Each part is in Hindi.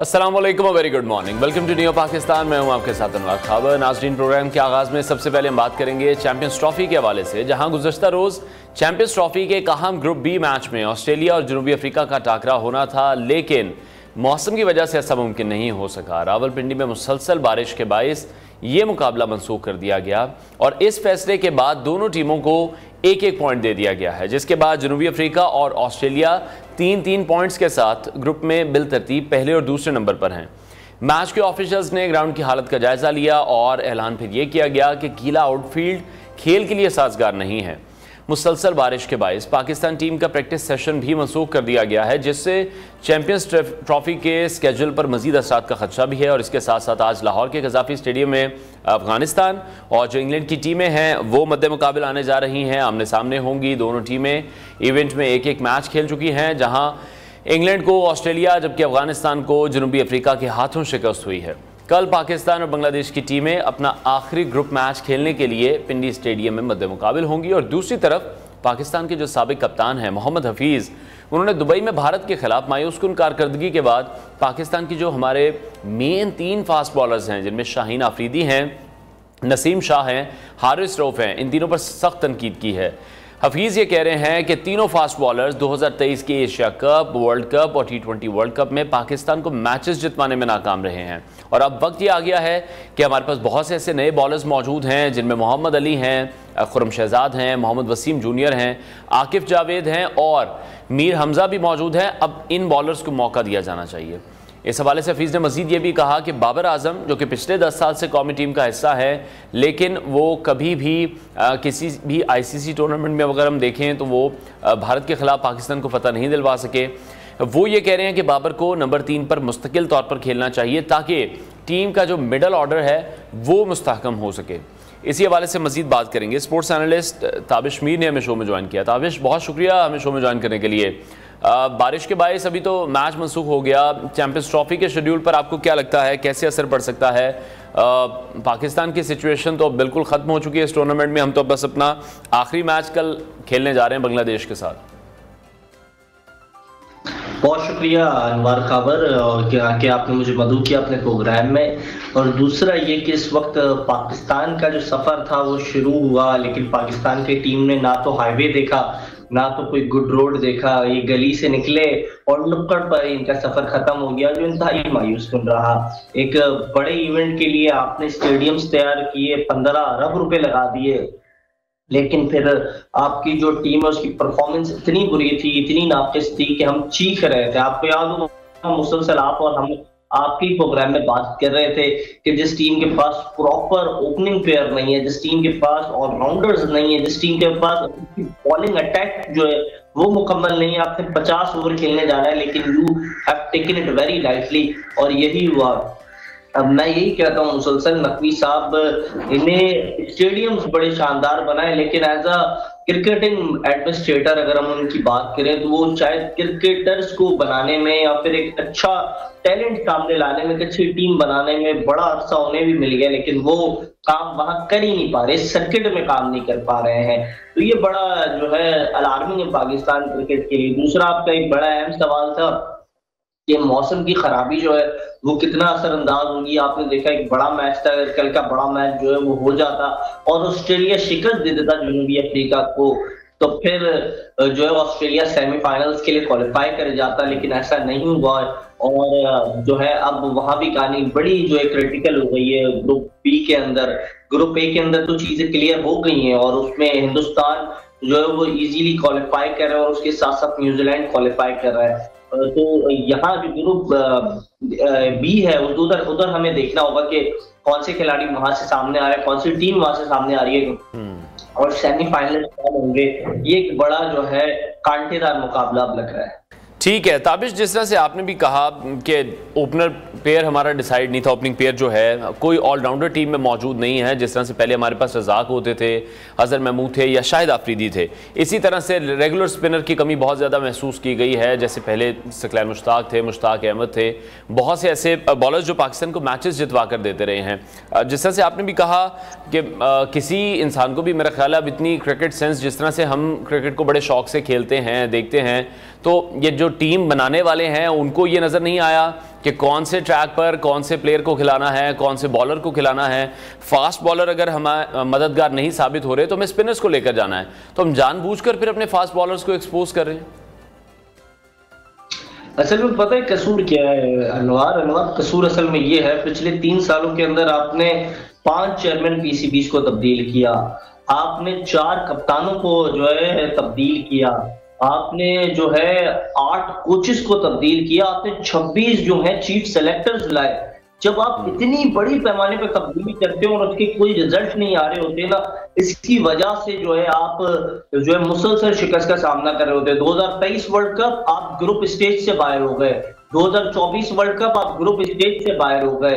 अस्सलाम वालेकुम, very good morning, welcome to New Pakistan. मैं हूं आपके साथ अनवर खाबर। नाज़रीन, प्रोग्राम के आगाज़ में सबसे पहले हम बात करेंगे चैंपियंस ट्रॉफी के हवाले से, जहां गुज़श्ता रोज़ चैंपियंस ट्रॉफी के एक अहम ग्रुप बी मैच में ऑस्ट्रेलिया और जनूबी अफ्रीका का टाकरा होना था, लेकिन मौसम की वजह से ऐसा मुमकिन नहीं हो सका। रावलपिंडी में मुसलसल बारिश के बायस ये मुकाबला मनसूख कर दिया गया और इस फैसले के बाद दोनों टीमों को एक एक पॉइंट दे दिया गया है, जिसके बाद जनूबी अफ्रीका और ऑस्ट्रेलिया 3-3 पॉइंट्स के साथ ग्रुप में बिलतरतीब पहले और दूसरे नंबर पर हैं। मैच के ऑफिशियल्स ने ग्राउंड की हालत का जायजा लिया और ऐलान फिर यह किया गया कि गीला आउटफील्ड खेल के लिए साजगार नहीं है। मुसलसल बारिश के बायस पाकिस्तान टीम का प्रैक्टिस सेशन भी मनसूख कर दिया गया है, जिससे चैंपियंस ट्रॉफी के स्केड्यूल पर मजीद असरात का खदशा भी है। और इसके साथ साथ आज लाहौर के गजाफी स्टेडियम में अफगानिस्तान और जो इंग्लैंड की टीमें हैं वो मद्दे मुकाबले आने जा रही हैं, आमने सामने होंगी। दोनों टीमें इवेंट में एक एक मैच खेल चुकी हैं, जहां इंग्लैंड को ऑस्ट्रेलिया जबकि अफगानिस्तान को जनूबी अफ्रीका के हाथों शिकस्त हुई है। कल पाकिस्तान और बांग्लादेश की टीमें अपना आखिरी ग्रुप मैच खेलने के लिए पिंडी स्टेडियम में मद्दे मुकाबिल होंगी। और दूसरी तरफ पाकिस्तान के जो साबिक कप्तान हैं मोहम्मद हफीज़, उन्होंने दुबई में भारत के खिलाफ मायूसकुन कारकर्दगी के बाद पाकिस्तान की जो हमारे मेन 3 फास्ट बॉलर्स हैं, जिनमें शाहीन आफरीदी हैं, नसीम शाह हैं, हारिस रऊफ हैं, इन तीनों पर सख्त तनकीद की है। हफीज़ ये कह रहे हैं कि तीनों फास्ट बॉलर्स 2023 के एशिया कप, वर्ल्ड कप और T20 वर्ल्ड कप में पाकिस्तान को मैचेस जितवाने में नाकाम रहे हैं और अब वक्त ये आ गया है कि हमारे पास बहुत से ऐसे नए बॉलर्स मौजूद हैं, जिनमें मोहम्मद अली हैं, खुरम शहजाद हैं, मोहम्मद वसीम जूनियर हैं, आकिफ जावेद हैं और मीर हमजा भी मौजूद हैं। अब इन बॉलर्स को मौका दिया जाना चाहिए। इस हवाले से हफीज़ ने मजीद ये भी कहा कि बाबर आजम, जो कि पिछले 10 साल से कौमी टीम का हिस्सा है, लेकिन वो कभी भी किसी भी ICC टूर्नामेंट में अगर हम देखें तो वो भारत के खिलाफ पाकिस्तान को फतह नहीं दिलवा सके। वो ये कह रहे हैं कि बाबर को नंबर 3 पर मुस्तकिल तौर पर खेलना चाहिए ताकि टीम का जो मिडल ऑर्डर है वो मुस्तहकम हो सके। इसी हवाले से मजीद बात करेंगे। स्पोर्ट्स एनालिस्ट ताबिश मीर ने हमें शो में ज्वाइन किया। ताबिश, बहुत शुक्रिया हमें शो में ज्वाइन करने के लिए। बारिश के बायस अभी तो मैच मनसूख हो गया, चैंपियंस ट्रॉफी के शेड्यूल पर आपको क्या लगता है, कैसे असर पड़ सकता है? पाकिस्तान की सिचुएशन तो बिल्कुल ख़त्म हो चुकी है इस टूर्नामेंट में, हम तो बस अपना आखिरी मैच कल खेलने जा रहे हैं बांग्लादेश के साथ। बहुत शुक्रिया अनवर खाबर कि आपने मुझे मदऊ किया अपने प्रोग्राम में। और दूसरा ये कि इस वक्त पाकिस्तान का जो सफ़र था वो शुरू हुआ, लेकिन पाकिस्तान की टीम ने ना तो हाईवे देखा ना तो कोई गुड रोड देखा। ये गली से निकले और नुक्कड़ पर इनका सफर खत्म हो गया, जो इंतहाई मायूस बन रहा। एक बड़े इवेंट के लिए आपने स्टेडियम्स तैयार किए, 15 अरब रुपए लगा दिए, लेकिन फिर आपकी जो टीम है उसकी परफॉर्मेंस इतनी बुरी थी, इतनी नाकिस थी कि हम चीख रहे थे। आपको याद होगा मुसलसल आप और हम आपके प्रोग्राम में बात कर रहे थे कि जिस टीम के पास प्रॉपर ओपनिंग प्लेयर नहीं है, जिस टीम के पास ऑलराउंडर्स नहीं है, जिस टीम के पास बॉलिंग अटैक जो है वो मुकम्मल नहीं है, आपने 50 ओवर खेलने जाना है, लेकिन you have taken it very lightly और यही हुआ। अब मैं यही कहता हूँ मुसलसल नकवी साहब, इन्हें स्टेडियम्स बड़े शानदार बनाए, लेकिन एज अ क्रिकेटिंग एडमिनिस्ट्रेटर अगर हम उनकी बात करें तो वो शायद क्रिकेटर्स को बनाने में या फिर एक अच्छा टैलेंट सामने लाने में, एक अच्छी टीम बनाने में बड़ा अरसा उन्हें भी मिल गया, लेकिन वो काम वहां कर ही नहीं पा रहे, सर्किट में काम नहीं कर पा रहे हैं। तो ये बड़ा जो है अलार्मिंग है पाकिस्तान क्रिकेट के लिए। दूसरा आपका एक बड़ा अहम सवाल था कि मौसम की खराबी जो है वो कितना असरअंदाज होगी। आपने देखा एक बड़ा मैच था, कल का बड़ा मैच जो है वो हो जाता और ऑस्ट्रेलिया शिकस्त दे देता जनूबी अफ्रीका को, तो फिर जो है ऑस्ट्रेलिया सेमीफाइनल्स के लिए क्वालिफाई कर जाता, लेकिन ऐसा नहीं हुआ। और जो है अब वहां भी कहानी बड़ी जो है क्रिटिकल हो गई है। ग्रुप बी के अंदर, ग्रुप ए के अंदर तो चीजें क्लियर हो गई हैं और उसमें हिंदुस्तान जो है वो इजीली क्वालिफाई कर रहा है और उसके साथ साथ न्यूजीलैंड क्वालिफाई कर रहा है। तो यहाँ जो ग्रुप बी है उधर हमें देखना होगा कि कौन से खिलाड़ी वहां से सामने आ रहे हैं, कौन सी टीम वहां से सामने आ रही है और सेमीफाइनल कौन होंगे। ये एक बड़ा जो है कांटेदार मुकाबला अब लग रहा है। ठीक है ताबिश, जिस तरह से आपने भी कहा कि ओपनर पेयर हमारा डिसाइड नहीं था, ओपनिंग पेयर जो है कोई ऑलराउंडर टीम में मौजूद नहीं है, जिस तरह से पहले हमारे पास रज़ाक होते थे, अजहर महमूद थे या शाहिद आफरीदी थे। इसी तरह से रेगुलर स्पिनर की कमी बहुत ज़्यादा महसूस की गई है, जैसे पहले सकलैन मुश्ताक थे, मुश्ताक अहमद थे, बहुत से ऐसे बॉलर्स जो पाकिस्तान को मैचेस जितवा कर देते रहे हैं। जिस तरह से आपने भी कहा कि किसी इंसान को भी मेरा ख्याल है अब इतनी क्रिकेट सेंस, जिस तरह से हम क्रिकेट को बड़े शौक से खेलते हैं, देखते हैं, तो ये जो टीम बनाने वाले हैं उनको ये नज़र नहीं आया कि कौन से ट्रैक पर कौन से प्लेयर को खिलाना है, कौन से बॉलर को खिलाना है। फास्ट बॉलर अगर हमारे मददगार नहीं साबित हो रहे तो हमें स्पिनर्स को लेकर जाना है, तो हम जानबूझकर फिर अपने फास्ट बॉलर्स को एक्सपोज कर रहे हैं। असल में पता है कसूर क्या है अनवर कसूर असल में ये है, पिछले 3 सालों के अंदर आपने 5 चेयरमैन पीसीबीज को तब्दील किया, आपने 4 कप्तानों को जो है तब्दील किया, आपने जो है 8 कोचेस को तब्दील किया, आपने 26 जो है चीफ सेलेक्टर्स लाए। जब आप इतनी बड़ी पैमाने पर तब्दीली करते हो और उसके कोई रिजल्ट नहीं आ रहे होते ना, इसकी वजह से जो है आप जो है मुसलसल शिकस्त का सामना कर रहे होते। 2023 वर्ल्ड कप आप ग्रुप स्टेज से बाहर हो गए, 2024 वर्ल्ड कप आप ग्रुप स्टेज से बाहर हो गए,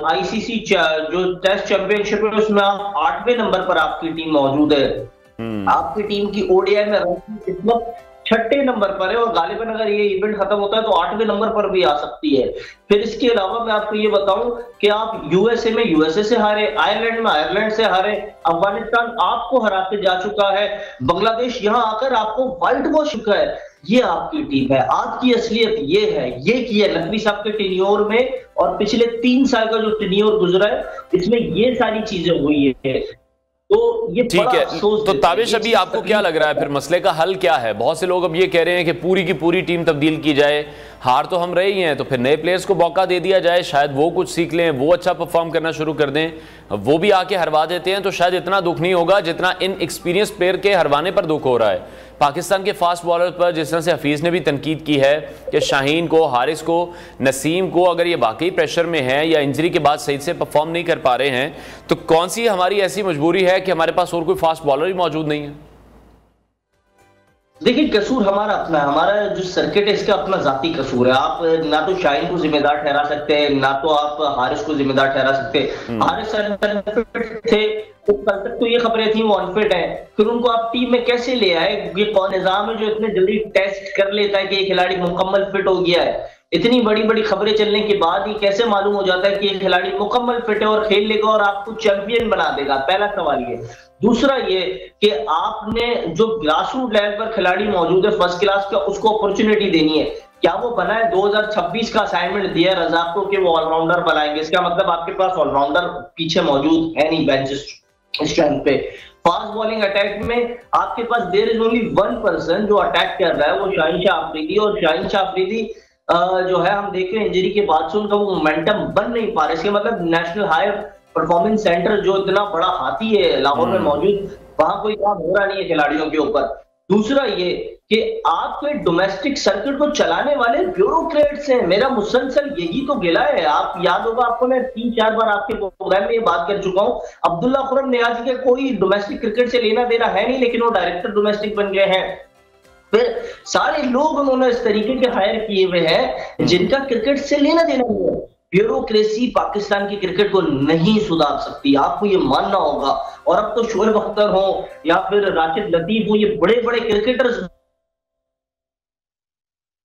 आईसीसी जो टेस्ट चैंपियनशिप है उसमें आप 8वें नंबर पर आपकी टीम मौजूद है। आपकी टीम की ओडीआई में रैंकिंग इस वक्त 6ठे नंबर पर है और गालिबन अगर ये इवेंट खत्म होता है तो 8वें नंबर पर भी आ सकती है। फिर इसके अलावा मैं आपको ये बताऊं कि आप यूएसए में यूएसए से हारे, आयरलैंड में आयरलैंड से हारे, अफगानिस्तान आपको हरा के जा चुका है, बांग्लादेश यहां आकर आपको वाइट वॉश चुका है। ये आपकी टीम है, आपकी असलियत ये है, ये किया नकवी साहब के टेन्योर में और पिछले 3 साल का जो टेन्योर गुजरा है इसमें ये सारी चीजें हुई है। तो ये ठीक है, तो ताबिश अभी आपको क्या लग रहा है फिर मसले का हल क्या है? बहुत से लोग अब ये कह रहे हैं कि पूरी की पूरी टीम तब्दील की जाए, हार तो हम रहे ही हैं तो फिर नए प्लेयर्स को मौका दे दिया जाए, शायद वो कुछ सीख लें, वो अच्छा परफॉर्म करना शुरू कर दें, वो भी आके हरवा देते हैं तो शायद इतना दुख नहीं होगा जितना इन एक्सपीरियंस प्लेयर के हरवाने पर दुख हो रहा है। पाकिस्तान के फास्ट बॉलर पर जिस तरह से हफीज़ ने भी तनकीद की है कि शाहीन को, हारिस को, नसीम को अगर ये वाकई प्रेशर में है या इंजरी के बाद सही से परफॉर्म नहीं कर पा रहे हैं तो कौन सी हमारी ऐसी मजबूरी है कि हमारे पास और कोई फास्ट बॉलर ही मौजूद नहीं है? देखिए कसूर हमारा अपना है, हमारा जो सर्किट है इसका अपना जाती कसूर है। आप ना तो शाहीन को जिम्मेदार ठहरा सकते हैं, ना तो आप हारिस को जिम्मेदार ठहरा सकते हैं। हारिस थे तो कल तक तो ये खबरें थी वो अनफिट है, फिर उनको आप टीम में कैसे ले आए? ये कौन निजाम है जो इतने जल्दी टेस्ट कर लेता है कि ये खिलाड़ी मुकम्मल फिट हो गया है? इतनी बड़ी बड़ी खबरें चलने के बाद ही कैसे मालूम हो जाता है कि ये खिलाड़ी मुकम्मल फिट है और खेल लेगा और आपको चैंपियन बना देगा? पहला सवाल ये। दूसरा ये कि आपने जो ग्रास रूट लेवल पर खिलाड़ी मौजूद है फर्स्ट क्लास का, उसको अपॉर्चुनिटी देनी है। क्या वो बना है? 2026 का असाइनमेंट दिया रज़ाक को कि वो ऑलराउंडर बनाएंगे, इसका मतलब आपके पास ऑलराउंडर पीछे मौजूद है नहीं बेंच स्ट्रेंथ पे। फास्ट बॉलिंग अटैक में आपके पास देयर इज ओनली 1 पर्सन जो अटैक कर रहा है, वो शाहीन शाह अफरीदी, और शाहीन शाह अफरीदी जो है हम देख रहे हैं इंजरी के बाद से उनका वो मोमेंटम बन नहीं पा रहा। इसके मतलब नेशनल हाई परफॉर्मेंस सेंटर जो इतना बड़ा हाथी है लाहौर में मौजूद, वहां कोई काम हो रहा नहीं है खिलाड़ियों के ऊपर। दूसरा ये कि आपके डोमेस्टिक सर्किट को चलाने वाले ब्यूरोक्रेट्स हैं। मेरा मुसलसल यही तो गिला है। आप याद होगा आपको, मैं 3-4 बार आपके प्रोग्राम में ये बात कर चुका हूं, अब्दुल्ला खुर्रम नियाजी के कोई डोमेस्टिक क्रिकेट से लेना देना है नहीं, लेकिन वो डायरेक्टर डोमेस्टिक बन गए हैं। फिर सारे लोग उन्होंने इस तरीके के हायर किए हुए हैं जिनका क्रिकेट से लेना देना नहीं है। ब्यूरोक्रेसी पाकिस्तान की क्रिकेट को नहीं सुधार सकती, आपको ये मानना होगा। और अब तो शोएब अख्तर हो या फिर राशिद लतीफ हो, ये बड़े बड़े क्रिकेटर्स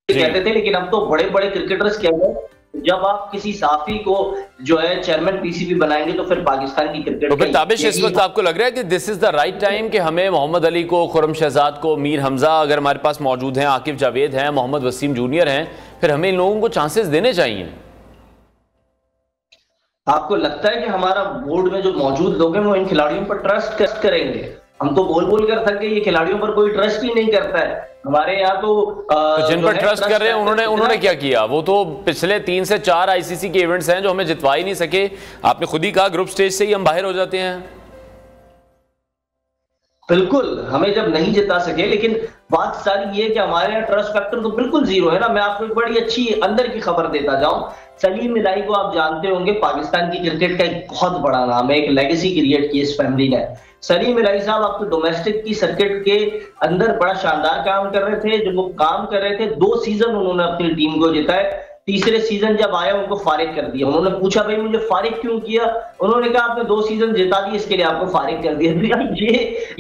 कहते थे, लेकिन अब तो बड़े बड़े क्रिकेटर्स कह रहे हैं जब आप किसी साफी को जो है चेयरमैन पीसीबी बनाएंगे तो फिर पाकिस्तान की क्रिकेट तो फिर ताबिश इस वक्त आपको लग रहा है कि this is the right time कि हमें मोहम्मद अली को, खुर्रम शहजाद को, मीर हमजा अगर हमारे पास मौजूद हैं, आकिफ जावेद हैं, मोहम्मद वसीम जूनियर हैं, फिर हमें इन लोगों को चांसेस देने चाहिए? आपको लगता है कि हमारा बोर्ड में जो मौजूद लोग हैं वो इन खिलाड़ियों पर ट्रस्ट करेंगे? हम तो बोल बोल कर थके ये खिलाड़ियों पर कोई ट्रस्ट ही नहीं करता है। हमारे यहाँ तो जिन पर ट्रस्ट कर रहे हैं उन्होंने क्या किया? वो तो पिछले 3 से 4 आईसीसी के इवेंट्स हैं जो हमें जितवा ही नहीं सके। आपने खुद ही कहा ग्रुप स्टेज से ही हम बाहर हो जाते हैं। बिल्कुल, हमें जब नहीं जिता सके, लेकिन बात सारी ये कि हमारे यहाँ ट्रस्ट फैक्टर तो बिल्कुल जीरो है ना। मैं आपको एक बड़ी अच्छी अंदर की खबर देता जाऊं। सलीम इलाही को आप जानते होंगे, पाकिस्तान की क्रिकेट का एक बहुत बड़ा नाम है, एक लेगेसी क्रिएट की इस फैमिली ने। सलीम इलाही साहब आपको डोमेस्टिक की सर्किट के अंदर बड़ा शानदार काम कर रहे थे। जब वो काम कर रहे थे 2 सीजन उन्होंने अपनी टीम को जिताए। तीसरे सीजन जब आया उनको फारिग कर दिया। उन्होंने पूछा भाई मुझे फारिग क्यों किया? उन्होंने कहा आपने 2 सीजन जिता दिए, इसके लिए आपको फारिग कर दिया।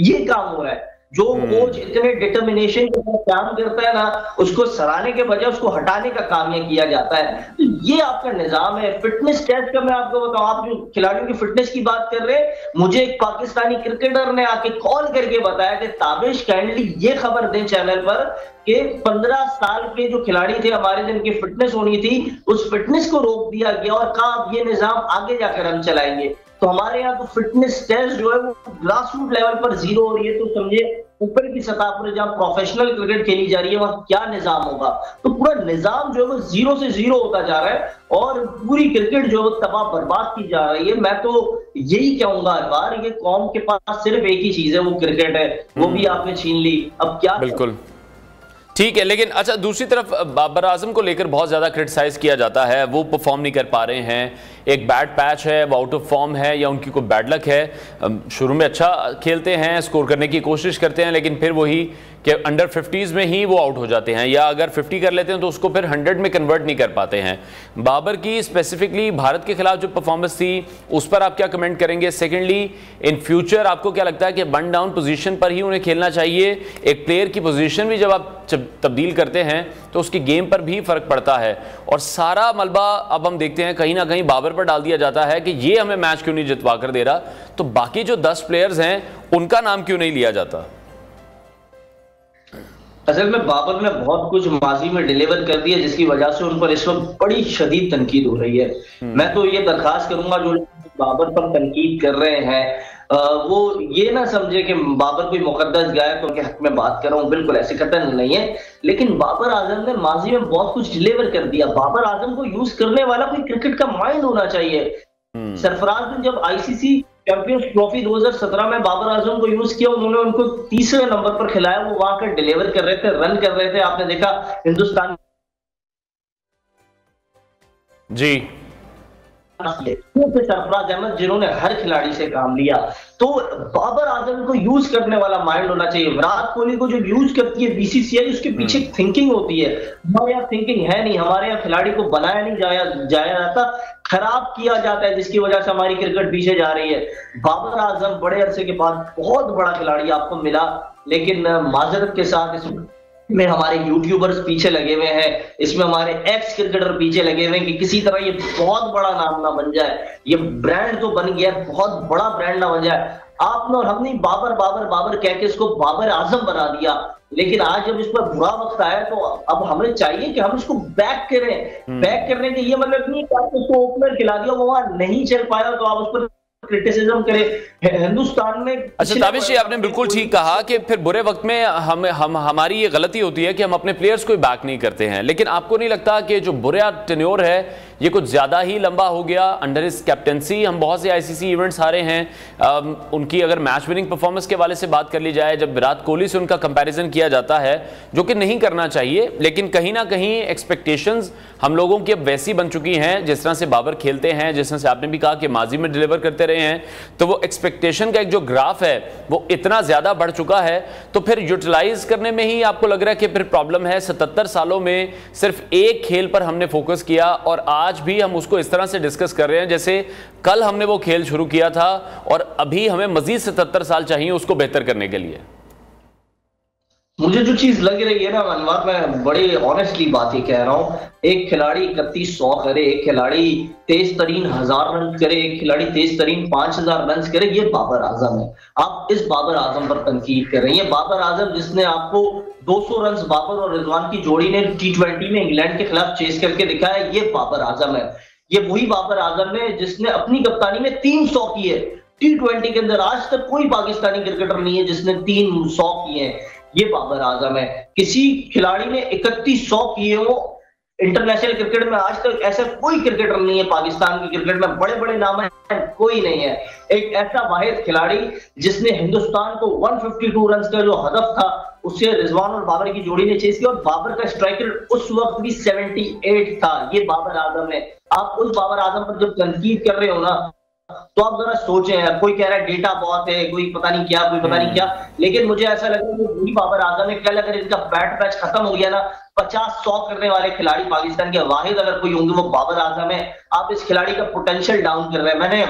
ये काम हो रहा है। जो कोच इतने डिटर्मिनेशन के साथ काम करता है ना, उसको सराहने के बजाय उसको हटाने का काम ये किया जाता है। तो ये आपका निजाम है। फिटनेस टेस्ट का मैं आपको बताऊं, आप जो खिलाड़ियों की फिटनेस की बात कर रहे हैं, मुझे एक पाकिस्तानी क्रिकेटर ने आके कॉल करके बताया कि ताबिश काइंडली ये खबर दें चैनल पर कि 15 साल के जो खिलाड़ी थे हमारे, जिनकी फिटनेस होनी थी, उस फिटनेस को रोक दिया गया और कहा अब ये निजाम आगे जाकर हम चलाएंगे। तो हमारे यहाँ तो फिटनेस टेस्ट जो है वो ग्रास रूट लेवल पर जीरो हो रही है। तो समझे ऊपर की सतह पर जहां प्रोफेशनल क्रिकेट खेली जा रही है वहां क्या निजाम होगा। तो पूरा निजाम जो है वो जीरो से जीरो होता जा रहा है और पूरी क्रिकेट जो है तबाह बर्बाद की जा रही है। मैं तो यही कहूंगा अनवर, ये कौम के पास सिर्फ एक ही चीज है, वो क्रिकेट है, वो भी आपने छीन ली। अब क्या बिल्कुल ठीक है, लेकिन अच्छा दूसरी तरफ बाबर आजम को लेकर बहुत ज़्यादा क्रिटिसाइज़ किया जाता है, वो परफॉर्म नहीं कर पा रहे हैं, एक बैड पैच है, वो आउट ऑफ फॉर्म है या उनकी कोई बैड लक है। शुरू में अच्छा खेलते हैं, स्कोर करने की कोशिश करते हैं, लेकिन फिर वही कि अंडर 50s में ही वो आउट हो जाते हैं, या अगर 50 कर लेते हैं तो उसको फिर 100 में कन्वर्ट नहीं कर पाते हैं। बाबर की स्पेसिफिकली भारत के खिलाफ जो परफॉर्मेंस थी उस पर आप क्या कमेंट करेंगे? सेकेंडली, इन फ्यूचर आपको क्या लगता है कि वन डाउन पोजीशन पर ही उन्हें खेलना चाहिए? एक प्लेयर की पोजीशन भी जब आप तब्दील करते हैं तो उसकी गेम पर भी फर्क पड़ता है, और सारा मलबा अब हम देखते हैं कहीं ना कहीं बाबर पर डाल दिया जाता है कि ये हमें मैच क्यों नहीं जितवा कर दे रहा, तो बाकी जो 10 प्लेयर्स हैं उनका नाम क्यों नहीं लिया जाता? असल में बाबर ने बहुत कुछ माजी में डिलीवर कर दिया जिसकी वजह से उन पर इस वक्त बड़ी शदीद तनकीद हो रही है। मैं तो ये दरखास्त करूंगा जो लोग बाबर पर तनकीद कर रहे हैं वो ये ना समझे कि बाबर कोई मुकद्दस गाय तो उनके हक में बात कर रहा हूँ, बिल्कुल ऐसे कतई नहीं है। लेकिन बाबर आजम ने माजी में बहुत कुछ डिलीवर कर दिया। बाबर आजम को यूज करने वाला कोई क्रिकेट का माइंड होना चाहिए। सरफराज ने जब आईसीसी चैंपियंस ट्रॉफी 2017 में बाबर आजम को यूज किया, उन्होंने उनको तीसरे नंबर पर खिलाया, वो वहां कर डिलीवर कर रहे थे, रन कर रहे थे। आपने देखा हिंदुस्तान जी सरफराज अहमद जिन्होंने हर खिलाड़ी से काम लिया। तो बाबर आजम को यूज करने वाला माइंड होना चाहिए। विराट कोहली को जो यूज करती है बीसीसीआई, उसके पीछे थिंकिंग होती है। हमारे यहाँ थिंकिंग है नहीं, हमारे यहाँ खिलाड़ी को बनाया नहीं जाया जाता, खराब किया जाता है, जिसकी वजह से हमारी क्रिकेट पीछे जा रही है। बाबर आजम बड़े अरसे के बाद बहुत बड़ा खिलाड़ी आपको मिला, लेकिन माजरत के साथ में हमारे यूट्यूबर्स पीछे लगे हुए हैं, इसमें हमारे एक्स क्रिकेटर पीछे लगे हुए हैं कि किसी तरह ये बहुत बड़ा नाम ना बन जाए, ये ब्रांड तो बन गया बहुत बड़ा ब्रांड ना बन जाए। आपने और हमने बाबर बाबर बाबर कह के इसको बाबर आजम बना दिया, लेकिन आज जब इस पर बुरा वक्त आया तो अब हमें चाहिए कि हम इसको बैक करें। बैक करने के ये मतलब नहीं कि आपको उसको ओपनर खिला दिया, वो वहां नहीं चल पाया तो आप उस पर क्रिटिसिज्म करें। हिंदुस्तान में अच्छा ताबिश जी, आपने बिल्कुल ठीक कहा कि फिर बुरे वक्त में हमारी ये गलती होती है कि हम अपने प्लेयर्स को बैक नहीं करते हैं, लेकिन आपको नहीं लगता कि जो बुरा टेन्योर है ये कुछ ज़्यादा ही लंबा हो गया? अंडर इस कैप्टनसी हम बहुत से आईसीसी इवेंट्स हारे हैं। उनकी अगर मैच विनिंग परफॉर्मेंस के वाले से बात कर ली जाए, जब विराट कोहली से उनका कंपैरिजन किया जाता है, जो कि नहीं करना चाहिए, लेकिन कहीं ना कहीं एक्सपेक्टेशंस हम लोगों की अब वैसी बन चुकी हैं, जिस तरह से बाबर खेलते हैं, जिस तरह से आपने भी कहा कि माजी में डिलीवर करते रहे हैं, तो वो एक्सपेक्टेशन का एक जो ग्राफ है वो इतना ज़्यादा बढ़ चुका है, तो फिर यूटिलाइज करने में ही आपको लग रहा है कि फिर प्रॉब्लम है। 77 सालों में सिर्फ एक खेल पर हमने फोकस किया और आज भी हम उसको इस तरह से डिस्कस कर रहे हैं जैसे कल हमने वो खेल शुरू किया था, और अभी हमें मजीद 77 साल चाहिए उसको बेहतर करने के लिए। मुझे जो चीज लग रही है ना अनवर, मैं बड़ी ऑनेस्टली बात ही कह रहा हूँ, एक खिलाड़ी 3100 करे, एक खिलाड़ी तेज तरीन 1000 रन करे, एक खिलाड़ी तेज तरीन 5000 रन करे, ये बाबर आजम है। आप इस बाबर आजम पर तनकीद कर रही है। बाबर आजम जिसने आपको 200 रन बाबर और रिजवान की जोड़ी ने T20 में इंग्लैंड के खिलाफ चेस करके दिखाया, ये बाबर आजम है। ये वही बाबर आजम है जिसने अपनी कप्तानी में 300 किए। T20 के अंदर आज तक कोई पाकिस्तानी क्रिकेटर नहीं है जिसने 300 किए। ये बाबर आजम है। किसी खिलाड़ी ने 3100 किए हो इंटरनेशनल क्रिकेट में, आज तक ऐसा कोई क्रिकेटर नहीं है पाकिस्तान की क्रिकेट में, बड़े बड़े नाम है कोई नहीं है। एक ऐसा वाहिद खिलाड़ी जिसने हिंदुस्तान को 152 रन का जो हदफ था उससे रिजवान और बाबर की जोड़ी ने चेस किया, और बाबर का स्ट्राइक रेट उस वक्त भी 78 था। ये बाबर आजम है। आप उस बाबर आजम पर जब तनकीद कर रहे हो ना, तो आप जरा सोचें। कोई कह रहा है डेटा बहुत है, कोई पता नहीं क्या, कोई पता नहीं क्या, लेकिन मुझे ऐसा लग रहा है कि वही बाबर आजम है। कल अगर इनका बैट पैच खत्म हो गया ना, 50-100 करने वाले खिलाड़ी पाकिस्तान के वाहिद अगर कोई होंगे वो बाबर आजम है। आप इस खिलाड़ी का पोटेंशियल डाउन कर रहे हैं। मैंने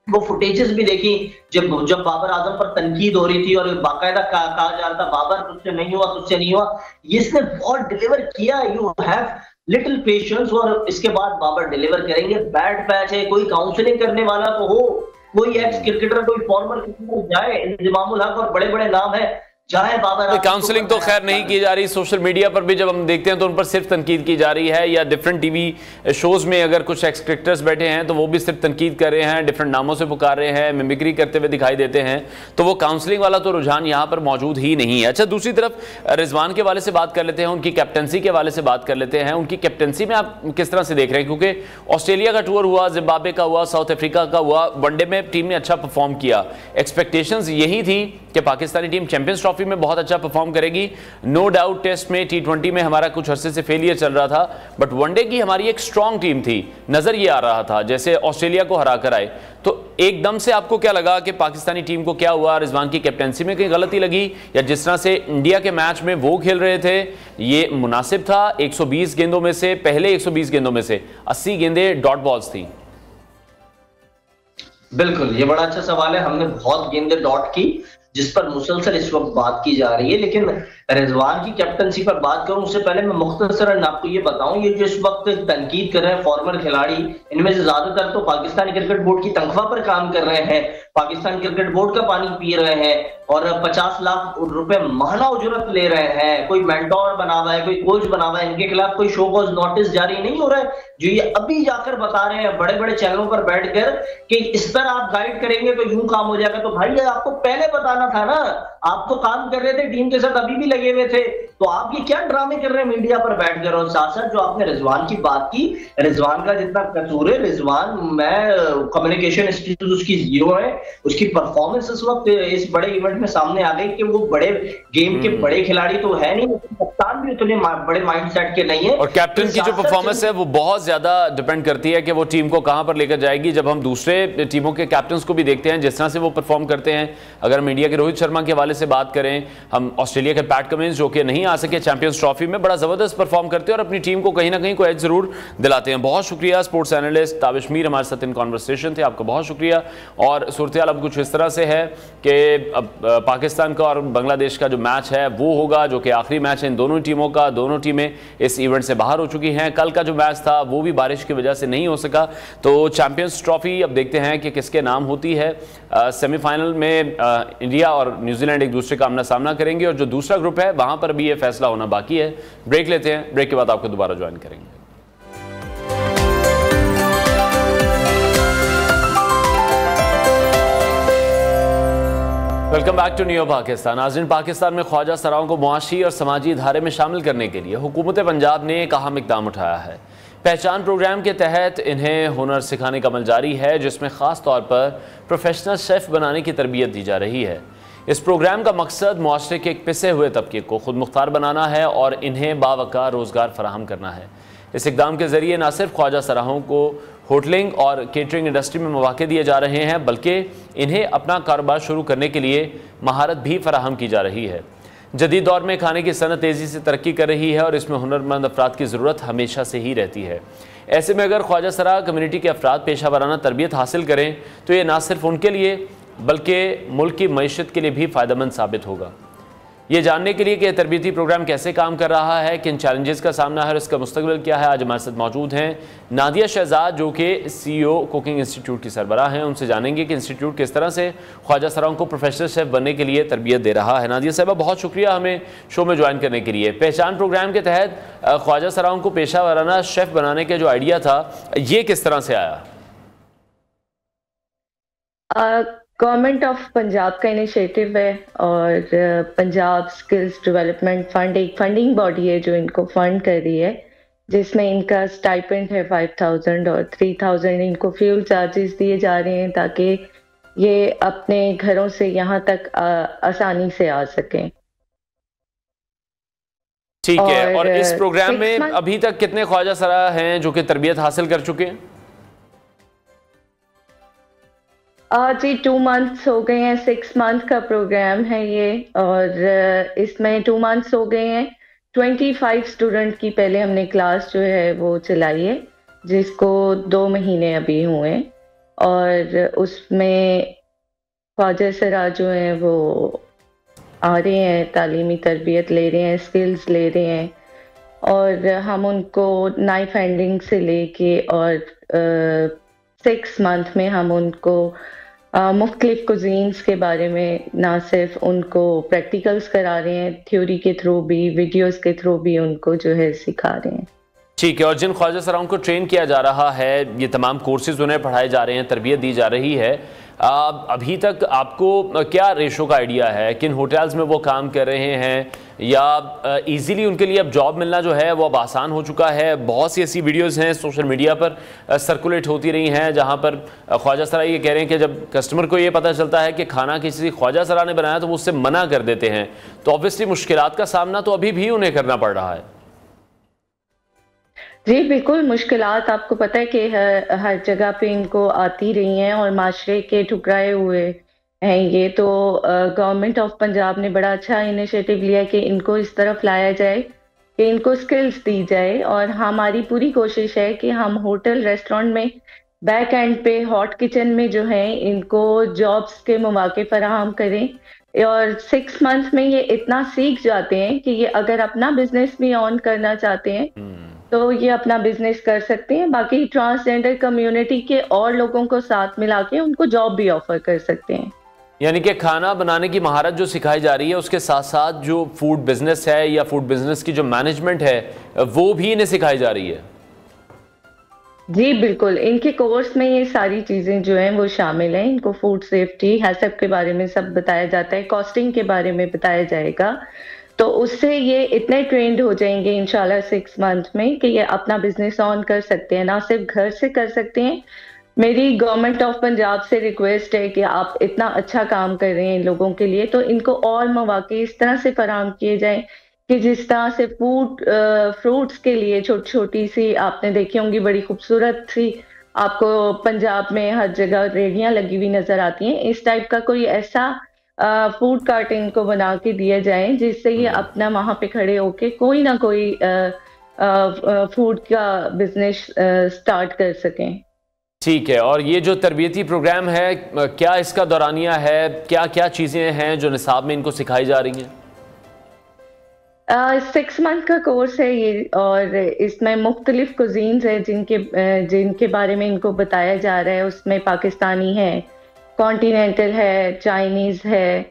वो फुटेजेस भी देखी जब जब बाबर आजम पर तनकीद हो रही थी और बाकायदा कहा जा रहा था बाबर तुझसे नहीं हुआ, तुझसे नहीं हुआ। इसने बहुत डिलीवर किया। यू हैव लिटिल पेशेंस और इसके बाद बाबर डिलीवर करेंगे। बैड पैच है, कोई काउंसलिंग करने वाला तो हो, कोई एक्स क्रिकेटर, कोई फॉर्मर क्रिकेटर जाए, इंजमामुल हक और बड़े बड़े नाम है जाए बाबर। काउंसलिंग तो खैर नहीं की जा रही। सोशल मीडिया पर भी जब हम देखते हैं तो उन पर सिर्फ तनकीद की जा रही है, या डिफरेंट टीवी शोज में अगर कुछ एक्स क्रिकेटर्स बैठे हैं तो वो भी सिर्फ तनकीद कर रहे हैं, डिफरेंट नामों से पुकार रहे हैं, मिमिक्री करते हुए दिखाई देते हैं। तो वो काउंसलिंग वाला तो रुझान यहाँ पर मौजूद ही नहीं है। अच्छा, दूसरी तरफ रिजवान के हवाले से बात कर लेते हैं, उनकी कैप्टनसी के हवाले से बात कर लेते हैं। उनकी कैप्टनसी में आप किस तरह से देख रहे हैं, क्योंकि ऑस्ट्रेलिया का टूर हुआ, जिम्बाब्वे का हुआ, साउथ अफ्रीका का हुआ, वनडे में टीम ने अच्छा परफॉर्म किया। एक्सपेक्टेशंस यही थी कि पाकिस्तानी टीम चैंपियंस ट्रॉफी में बहुत अच्छा परफॉर्म करेगी। नो डाउट टेस्ट में, T20 में हमारा कुछ अरसे से फेलियर चल रहा था, बट वनडे की हमारी एक स्ट्रॉन्ग टीम थी। नजर ये आ रहा था जैसे ऑस्ट्रेलिया को हरा कर आए। तो एकदम से आपको क्या लगा कि पाकिस्तानी टीम को क्या हुआ, रिजवान की कैप्टनसी में कहीं गलती लगी, या जिस तरह से इंडिया के मैच में वो खेल रहे थे ये मुनासिब था? 120 गेंदों में से, पहले 120 गेंदों में से 80 गेंदें डॉट बॉल्स थी। बिल्कुल, ये बड़ा अच्छा सवाल है। हमने बहुत गेंदें डॉट की जिस पर मुसलसल इस वक्त बात की जा रही है, लेकिन रिजवान की कैप्टनसी पर बात करूं उससे पहले मैं मुख्तसरन आपको ये बताऊं, ये जो इस वक्त तनकीद कर रहे हैं फॉर्मर खिलाड़ी, इनमें से ज्यादातर तो पाकिस्तान क्रिकेट बोर्ड की तनख्वाह पर काम कर रहे हैं, पाकिस्तान क्रिकेट बोर्ड का पानी पी रहे हैं और 50 लाख रुपए माहाना उजरत ले रहे हैं। कोई मेंटोर बना हुआ है, कोई कोच बना हुआ है, इनके खिलाफ कोई शो कॉज नोटिस जारी नहीं हो रहा है, जो ये अभी जाकर बता रहे हैं बड़े बड़े चैनलों पर बैठकर कि इस पर आप गाइड करेंगे तो यूं काम हो जाएगा। तो भाई आपको पहले बताना था ना, आप तो काम कर रहे थे टीम के साथ, अभी भी लगे हुए थे, तो आप ये क्या ड्रामे कर रहे हैं मीडिया पर बैठकर। और साथ साथ जो आपने रिजवान की बात की, रिजवान का जितना कसूर है, रिजवान मैं कम्युनिकेशन स्किल्स उसकी जीरो है, उसकी परफॉर्मेंस इस वक्त इस बड़े इवेंट में सामने आ गई कि वो बड़े गेम के बड़े खिलाड़ी तो है नहीं, कप्तान भी उतने बड़े माइंडसेट के नहीं है। और कैप्टन की जो परफॉर्मेंस है वो बहुत ज्यादा डिपेंड करती है कि वो टीम को कहां पर लेकर जाएगी। जब हम दूसरे टीमों के कैप्टन को भी देखते हैं जिस तरह से वो परफॉर्म करते हैं, अगर हम इंडिया के रोहित शर्मा के हवाले से बात करें, हम ऑस्ट्रेलिया के पैट कमिंस जो कि नहीं आ सके चैंपियंस ट्रॉफी में, बड़ा जबरदस्त परफॉर्म करते हैं और अपनी टीम को कहीं ना कहीं को एज जरूर दिलाते हैं। बहुत शुक्रिया स्पोर्ट्स एनालिस्ट ताबिश मीर हमारे साथ इन कॉन्वर्सेशन थे, आपको बहुत शुक्रिया। और सूरत हाल अब कुछ इस तरह से है कि अब पाकिस्तान का और बांग्लादेश का जो मैच है वो होगा, जो कि आखिरी मैच है इन दोनों टीमों का। दोनों टीमें इस इवेंट से बाहर हो चुकी हैं। कल का जो मैच था वो भी बारिश की वजह से नहीं हो सका। तो चैंपियंस ट्रॉफी अब देखते हैं कि किसके नाम होती है। सेमीफाइनल में इंडिया और न्यूजीलैंड एक दूसरे का आमना सामना करेंगे और जो दूसरा ग्रुप है वहां पर भी ये फैसला होना बाकी है। ब्रेक लेते हैं, ब्रेक के बाद आपको दोबारा ज्वाइन करेंगे। Welcome back to New Pakistan. नाज़रीन, पाकिस्तान में ख्वाजा सराओं को मुआशी और समाजी धारे में शामिल करने के लिए हुकूमत पंजाब ने एक अहम इक़दाम उठाया है। पहचान प्रोग्राम के तहत इन्हें हुनर सिखाने का अमल जारी है, जिसमें ख़ास तौर पर प्रोफेशनल शेफ़ बनाने की तरबियत दी जा रही है। इस प्रोग्राम का मकसद मुआशरे के एक पिसे हुए तबके को खुद मुख्तार बनाना है और इन्हें बावकार रोज़गार फराहम करना है। इस इक़दाम के ज़रिए न सिर्फ ख्वाजा सराहों को होटलिंग और केटरिंग इंडस्ट्री में मौके दिए जा रहे हैं, बल्कि इन्हें अपना कारोबार शुरू करने के लिए महारत भी फराहम की जा रही है। जदीद दौर में खाने की सनत तेज़ी से तरक्की कर रही है और इसमें हुनरमंद अफराद की ज़रूरत हमेशा से ही रहती है। ऐसे में अगर ख्वाजा सरा कम्युनिटी के अफराद पेशा वराना तरबियत हासिल करें तो ये ना सिर्फ उनके लिए बल्कि मुल्क की मईशत के लिए भी फ़ायदेमंद साबित होगा। ये जानने के लिए कि तरबियती प्रोग्राम कैसे काम कर रहा है, किन चैलेंजेस का सामना है और इसका मुस्तकबिल क्या है, आज हमारे साथ मौजूद हैं नादिया शहजाद जो कि CEO कुकिंग इंस्टीट्यूट की सरबराह हैं। उनसे जानेंगे कि इंस्टीट्यूट किस तरह से ख्वाजा सराओं को प्रोफेशनल शेफ़ बनने के लिए तरबियत दे रहा है। नादिया साहबा, बहुत शुक्रिया हमें शो में ज्वाइन करने के लिए। पहचान प्रोग्राम के तहत ख्वाजा सराओं को पेशा वराना शेफ़ बनाने का जो आइडिया था ये किस तरह से आया? गवर्नमेंट ऑफ पंजाब का इनिशिएटिव है और पंजाब स्किल्स डेवलपमेंट फंड एक फंडिंग बॉडी है जो इनको फंड कर रही है, जिसमें इनका स्टाइपेंड है 5000 और 3000 इनको फ्यूल चार्जेस दिए जा रहे हैं ताकि ये अपने घरों से यहाँ तक आसानी से आ सकें। ठीक है। और इस प्रोग्राम में अभी तक कितने ख्वाजा सरा हैं जो कि तरबियत हासिल कर चुके हैं? जी 2 मंथ्स हो गए हैं। 6 मंथ का प्रोग्राम है ये और इसमें 2 मंथ्स हो गए हैं। 25 स्टूडेंट की पहले हमने क्लास जो है वो चलाई है, जिसको 2 महीने अभी हुए और उसमें ख्वाजा सरा जो है वो आ रहे हैं, तालीमी तरबियत ले रहे हैं, स्किल्स ले रहे हैं, और हम उनको नाइफ हैंडलिंग से लेके और 6 मंथ में हम उनको मुख्तलिफ कुजीन्स के बारे में ना सिर्फ उनको प्रैक्टिकल्स करा रहे हैं, थ्योरी के थ्रू भी, वीडियोस के थ्रू भी उनको जो है सिखा रहे हैं। ठीक है, और जिन ख्वाजा सराओं को ट्रेन किया जा रहा है, ये तमाम कोर्सेज उन्हें पढ़ाए जा रहे हैं, तरबियत दी जा रही है, अभी तक आपको क्या रेशो का आइडिया है, किन होटल्स में वो काम कर रहे हैं, या इजीली उनके लिए अब जॉब मिलना जो है वो अब आसान हो चुका है? बहुत सी ऐसी वीडियोस हैं सोशल मीडिया पर सर्कुलेट होती रही हैं जहां पर ख्वाजा सरा ये कह रहे हैं कि जब कस्टमर को ये पता चलता है कि खाना किसी ख्वाजा सरा ने बनाया तो वो उससे मना कर देते हैं, तो ऑब्वियसली मुश्किलात का सामना तो अभी भी उन्हें करना पड़ रहा है। जी बिल्कुल, मुश्किलात आपको पता है कि हर जगह पे इनको आती रही हैं और माशरे के ठुकराए हुए हैं ये। तो गवर्नमेंट ऑफ पंजाब ने बड़ा अच्छा इनिशिएटिव लिया कि इनको इस तरफ लाया जाए, कि इनको स्किल्स दी जाए, और हमारी पूरी कोशिश है कि हम होटल रेस्टोरेंट में बैक एंड पे हॉट किचन में जो है इनको जॉब्स के मौके फराहम करें। और 6 मंथ में ये इतना सीख जाते हैं कि ये अगर अपना बिजनेस भी ऑन करना चाहते हैं तो ये अपना बिजनेस कर सकते हैं, बाकी ट्रांसजेंडर कम्युनिटी के और लोगों को साथ मिला के उनको जॉब भी ऑफर कर सकते हैं। यानी कि खाना बनाने की महारत जो सिखाई जा रही है उसके साथ साथ जो फूड बिजनेस है या फूड बिजनेस की जो मैनेजमेंट है वो भी इन्हें सिखाई जा रही है। जी बिल्कुल, इनके कोर्स में ये सारी चीजें जो हैं वो शामिल हैं। इनको फूड सेफ्टी, हैसब के बारे में सब बताया जाता है, कॉस्टिंग के बारे में बताया जाएगा, तो उससे ये इतने ट्रेंड हो जाएंगे इंशाल्लाह 6 मंथ में कि ये अपना बिजनेस ऑन कर सकते हैं, ना सिर्फ घर से कर सकते हैं। मेरी गवर्नमेंट ऑफ पंजाब से रिक्वेस्ट है कि आप इतना अच्छा काम कर रहे हैं इन लोगों के लिए, तो इनको और मौके इस तरह से फराहम किए जाएं कि जिस तरह से फ्रूट्स के लिए छोटी छोटी सी आपने देखी होंगी बड़ी खूबसूरत सी आपको पंजाब में हर जगह रेहड़ियां लगी हुई नजर आती हैं, इस टाइप का कोई ऐसा फूड कार्ट इनको बना के दिया जाए जिससे ये अपना वहां पे खड़े होके कोई ना कोई फूड का बिजनेस स्टार्ट कर सकें। ठीक है, और ये जो तरबियती प्रोग्राम है क्या इसका दौरानिया है, क्या क्या चीज़ें हैं जो निसाब में इनको सिखाई जा रही हैं? 6 मंथ का कोर्स है ये, और इसमें मुख्तलिफ कुजीन्स है जिनके बारे में इनको बताया जा रहा है। उसमें पाकिस्तानी है, कॉन्टिनेंटल है, चाइनीज है,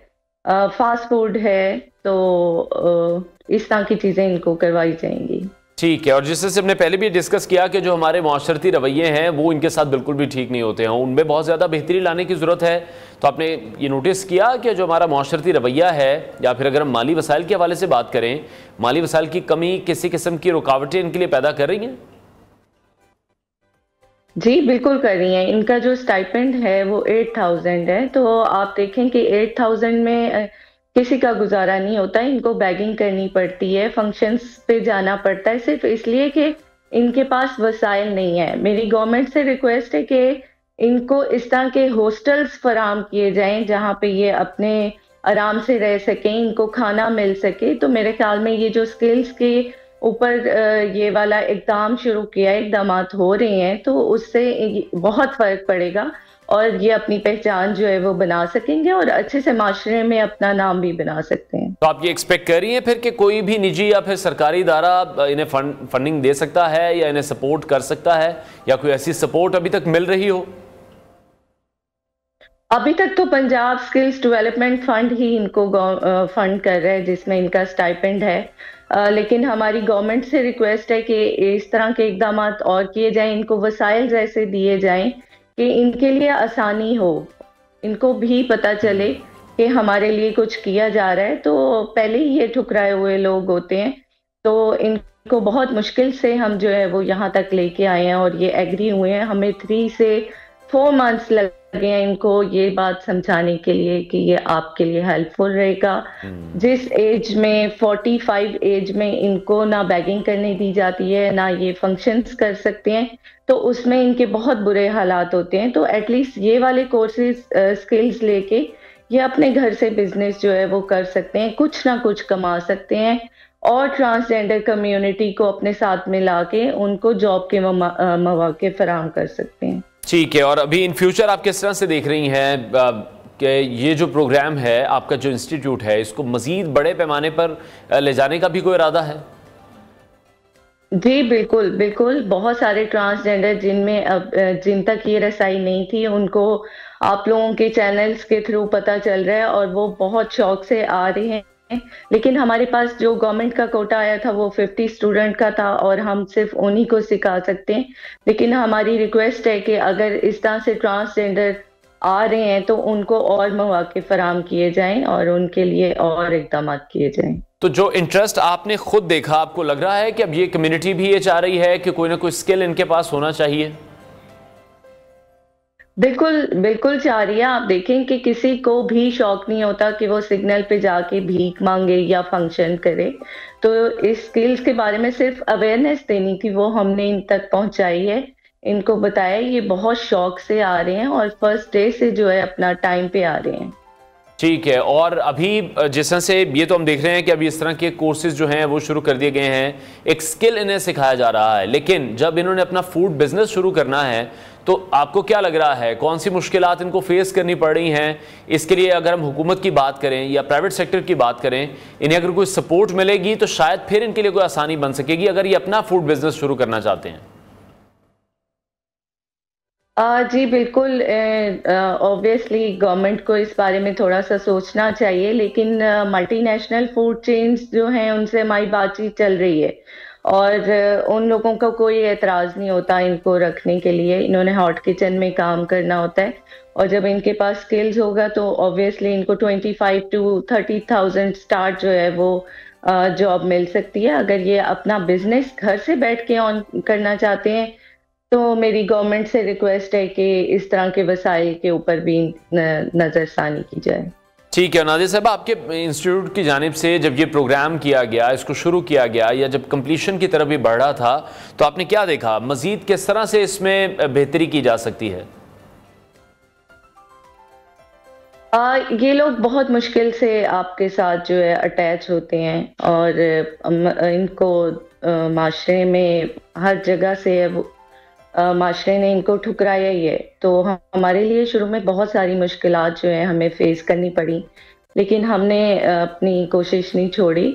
फास्ट फूड है, तो इस तरह की चीज़ें इनको करवाई जाएंगी। ठीक है, और जिससे से हमने पहले भी डिस्कस किया कि जो हमारे माशरती रवैये हैं वो इनके साथ बिल्कुल भी ठीक नहीं होते हैं, उनमें बहुत ज़्यादा बेहतरी लाने की ज़रूरत है। तो आपने ये नोटिस किया कि जो हमारा माशरती रवैया है, या फिर अगर हम माली वसाइल के हवाले से बात करें, माली वसाइल की कमी किसी किस्म की रुकावटें इनके लिए पैदा कर रही हैं? जी बिल्कुल कर रही हैं। इनका जो स्टाइपेंड है वो 8000 है, तो आप देखें कि 8000 में किसी का गुजारा नहीं होता है। इनको बैगिंग करनी पड़ती है, फंक्शंस पे जाना पड़ता है, सिर्फ इसलिए कि इनके पास वसाइल नहीं है। मेरी गवर्नमेंट से रिक्वेस्ट है कि इनको इस तरह के हॉस्टल्स फराहम किए जाएं जहां पे ये अपने आराम से रह सकें, इनको खाना मिल सके। तो मेरे ख्याल में ये जो स्किल्स के ऊपर ये वाला इक़दाम शुरू किया है, इक़दामात हो रहे हैं, तो उससे बहुत फर्क पड़ेगा और ये अपनी पहचान जो है वो बना सकेंगे और अच्छे से माशरे में अपना नाम भी बना सकते हैं। तो आप ये एक्सपेक्ट कर रही हैं फिर कि कोई भी निजी या फिर सरकारी इदारा इन्हें फंडिंग दे सकता है या इन्हें सपोर्ट कर सकता है, या कोई ऐसी सपोर्ट अभी तक मिल रही हो? अभी तक तो पंजाब स्किल्स डेवलपमेंट फंड ही इनको फंड कर रहा है, जिसमें इनका स्टाइपेंड है। लेकिन हमारी गवर्नमेंट से रिक्वेस्ट है कि इस तरह के इकदाम और किए जाएं, इनको वसाइल जैसे दिए जाएं कि इनके लिए आसानी हो, इनको भी पता चले कि हमारे लिए कुछ किया जा रहा है। तो पहले ही ये ठुकराए हुए लोग होते हैं, तो इनको बहुत मुश्किल से हम जो है वो यहाँ तक लेके आए हैं और ये एग्री हुए हैं। हमें 3 से 4 मंथ्स लगे हैं इनको ये बात समझाने के लिए कि ये आपके लिए हेल्पफुल रहेगा। जिस एज में 45 एज में इनको ना बैगिंग करने दी जाती है, ना ये फंक्शंस कर सकते हैं, तो उसमें इनके बहुत बुरे हालात होते हैं। तो एटलीस्ट ये वाले कोर्सेज स्किल्स लेके ये अपने घर से बिजनेस जो है वो कर सकते हैं, कुछ ना कुछ कमा सकते हैं और ट्रांसजेंडर कम्युनिटी को अपने साथ मिला के उनको जॉब के मौके फराहम कर सकते हैं। ठीक है, और अभी इन फ्यूचर आप किस तरह से देख रही हैं कि ये जो प्रोग्राम है आपका, जो इंस्टीट्यूट है, इसको मजीद बड़े पैमाने पर ले जाने का भी कोई इरादा है? जी बिल्कुल बिल्कुल, बहुत सारे ट्रांसजेंडर जिनमें अब जिन तक ये रसाई नहीं थी उनको आप लोगों के चैनल्स के थ्रू पता चल रहा है और वो बहुत शौक से आ रहे हैं। लेकिन हमारे पास जो गवर्नमेंट का कोटा आया था वो 50 स्टूडेंट का था और हम सिर्फ उन्हीं को सिखा सकते हैं। लेकिन हमारी रिक्वेस्ट है कि अगर इस तरह से ट्रांसजेंडर आ रहे हैं तो उनको और मौके फराहम किए जाएं और उनके लिए और इकदाम किए जाएं। तो जो इंटरेस्ट आपने खुद देखा, आपको लग रहा है कि अब ये कम्युनिटी भी ये चाह रही है कि कोई ना कोई स्किल इनके पास होना चाहिए? बिल्कुल बिल्कुल चाह रही है। आप देखें कि किसी को भी शौक नहीं होता कि वो सिग्नल पे जाके भीख मांगे या फंक्शन करे। तो इस स्किल्स के बारे में सिर्फ अवेयरनेस देनी थी, वो हमने इन तक पहुंचाई है, इनको बताया। ये बहुत शौक से आ रहे हैं और फर्स्ट डे से जो है अपना टाइम पे आ रहे हैं। ठीक है, और अभी जिस तरह से ये तो हम देख रहे हैं कि अभी इस तरह के कोर्सेज जो हैं वो शुरू कर दिए गए हैं, एक स्किल इन्हें सिखाया जा रहा है, लेकिन जब इन्होंने अपना फूड बिजनेस शुरू करना है तो आपको क्या लग रहा है, कौन सी मुश्किलात इनको फेस करनी पड़ रही हैं? इसके लिए अगर हम हुकूमत की बात करें या प्राइवेट सेक्टर की बात करें, इन्हें अगर कोई सपोर्ट मिलेगी तो शायद फिर इनके लिए कोई आसानी बन सकेगी अगर ये अपना फूड बिजनेस शुरू करना चाहते हैं। जी बिल्कुल, ऑब्वियसली गवर्नमेंट को इस बारे में थोड़ा सा सोचना चाहिए। लेकिन मल्टीनेशनल फूड चेन्स जो हैं उनसे हमारी बातचीत चल रही है और उन लोगों का कोई एतराज़ नहीं होता इनको रखने के लिए। इन्होंने हॉट किचन में काम करना होता है और जब इनके पास स्किल्स होगा तो ऑब्वियसली इनको 25 to 30,000 स्टार्ट जो है वो जॉब मिल सकती है। अगर ये अपना बिजनेस घर से बैठ के ऑन करना चाहते हैं तो मेरी गवर्नमेंट से रिक्वेस्ट है कि इस तरह के वसाइल के ऊपर भी नजरसानी की जाए। ठीक है नादिया साहब, आपके इंस्टीट्यूट की जानिब से जब ये प्रोग्राम किया गया, इसको शुरू किया गया या जब कंप्लीशन की तरफ भी बढ़ रहा था, तो आपने क्या देखा, मजीद किस तरह से इसमें बेहतरी की जा सकती है? ये लोग बहुत मुश्किल से आपके साथ जो है अटैच होते हैं और इनको माशरे में हर जगह से माशरे ने इनको ठुकराया ही है। तो हमारे लिए शुरू में बहुत सारी मुश्किलात जो है हमें फेस करनी पड़ी, लेकिन हमने अपनी कोशिश नहीं छोड़ी।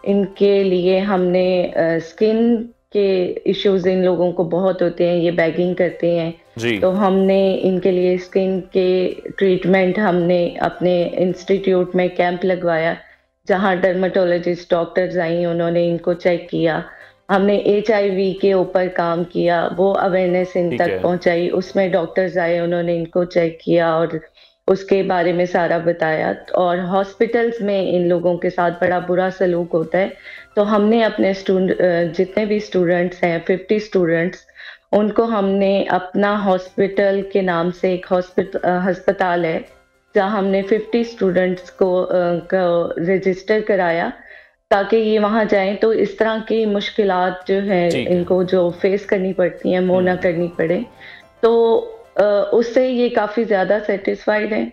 इनके लिए हमने स्किन के इश्यूज इन लोगों को बहुत होते हैं, ये बैगिंग करते हैं, तो हमने इनके लिए स्किन के ट्रीटमेंट हमने अपने इंस्टीट्यूट में कैंप लगवाया जहां डर्मेटोलॉजिस्ट डॉक्टर्स आई, उन्होंने इनको चेक किया। हमने HIV के ऊपर काम किया, वो अवेयरनेस इन तक पहुंचाई। उसमें डॉक्टर्स आए, उन्होंने इनको चेक किया और उसके बारे में सारा बताया। और हॉस्पिटल्स में इन लोगों के साथ बड़ा बुरा सलूक होता है, तो हमने अपने जितने भी स्टूडेंट्स हैं 50 स्टूडेंट्स, उनको हमने अपना हॉस्पिटल के नाम से एक अस्पताल है जहाँ हमने 50 स्टूडेंट्स को रजिस्टर कराया ताकि ये वहां जाएं तो इस तरह की मुश्किलात जो है इनको जो फेस करनी पड़ती हैं वो ना करनी पड़े। तो उससे ये काफी ज्यादा सेटिस्फाइड हैं।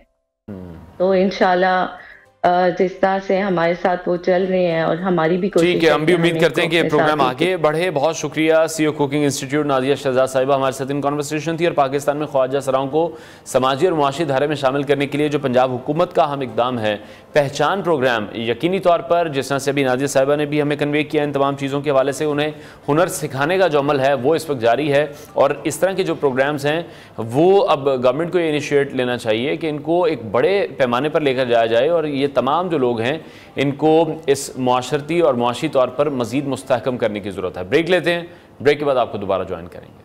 तो इंशाल्लाह जिस तरह से हमारे साथ वो चल रहे हैं और हमारी भी कोशिश, ठीक है, हम भी उम्मीद करते हैं कि ये प्रोग्राम आगे बढ़े। बहुत शुक्रिया CEO cooking institute Nadia Shahzad साहिबा हमारे साथ इन कॉन्वर्सेशन थी। और पाकिस्तान में ख्वाजा सराओं को समाजी और मुआशी धारे में शामिल करने के लिए जो पंजाब हुकूमत का अहम इकदाम है, पहचान प्रोग्राम, यकीनी तौर पर जिस तरह से अभी नादिया साहिबा ने भी हमें कन्वे किया, इन तमाम चीज़ों के हवाले से उन्हें हुनर सिखाने का जो अमल है वो इस वक्त जारी है। और इस तरह के जो प्रोग्राम्स हैं वो अब गवर्नमेंट को ये इनिशिएट लेना चाहिए कि इनको एक बड़े पैमाने पर लेकर जाया जाए और ये तमाम जो लोग हैं इनको इस मुआशरती और मुआशी तौर पर मजीद मुस्तहकम करने की ज़रूरत है। ब्रेक लेते हैं, ब्रेक के बाद आपको दोबारा ज्वाइन करेंगे।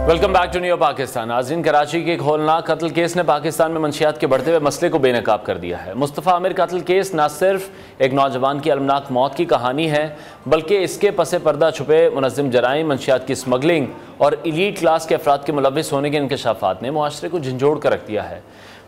Welcome back to New Pakistan. नाज़रीन, कराची के एक होलनाक कत्ल केस ने पाकिस्तान में मंशियात के बढ़ते हुए मसले को बेनकाब कर दिया है। मुस्तफ़ा आमिर कत्ल केस न सिर्फ एक नौजवान की अलमनाक मौत की कहानी है, बल्कि इसके पसे पर्दा छुपे मुनज़्ज़म जराइम, मंशियात की स्मगलिंग और इलीट क्लास के अफराद के मुलव्विस होने के इंकशाफात ने मुआशरे को झंझोड़ कर रख दिया है।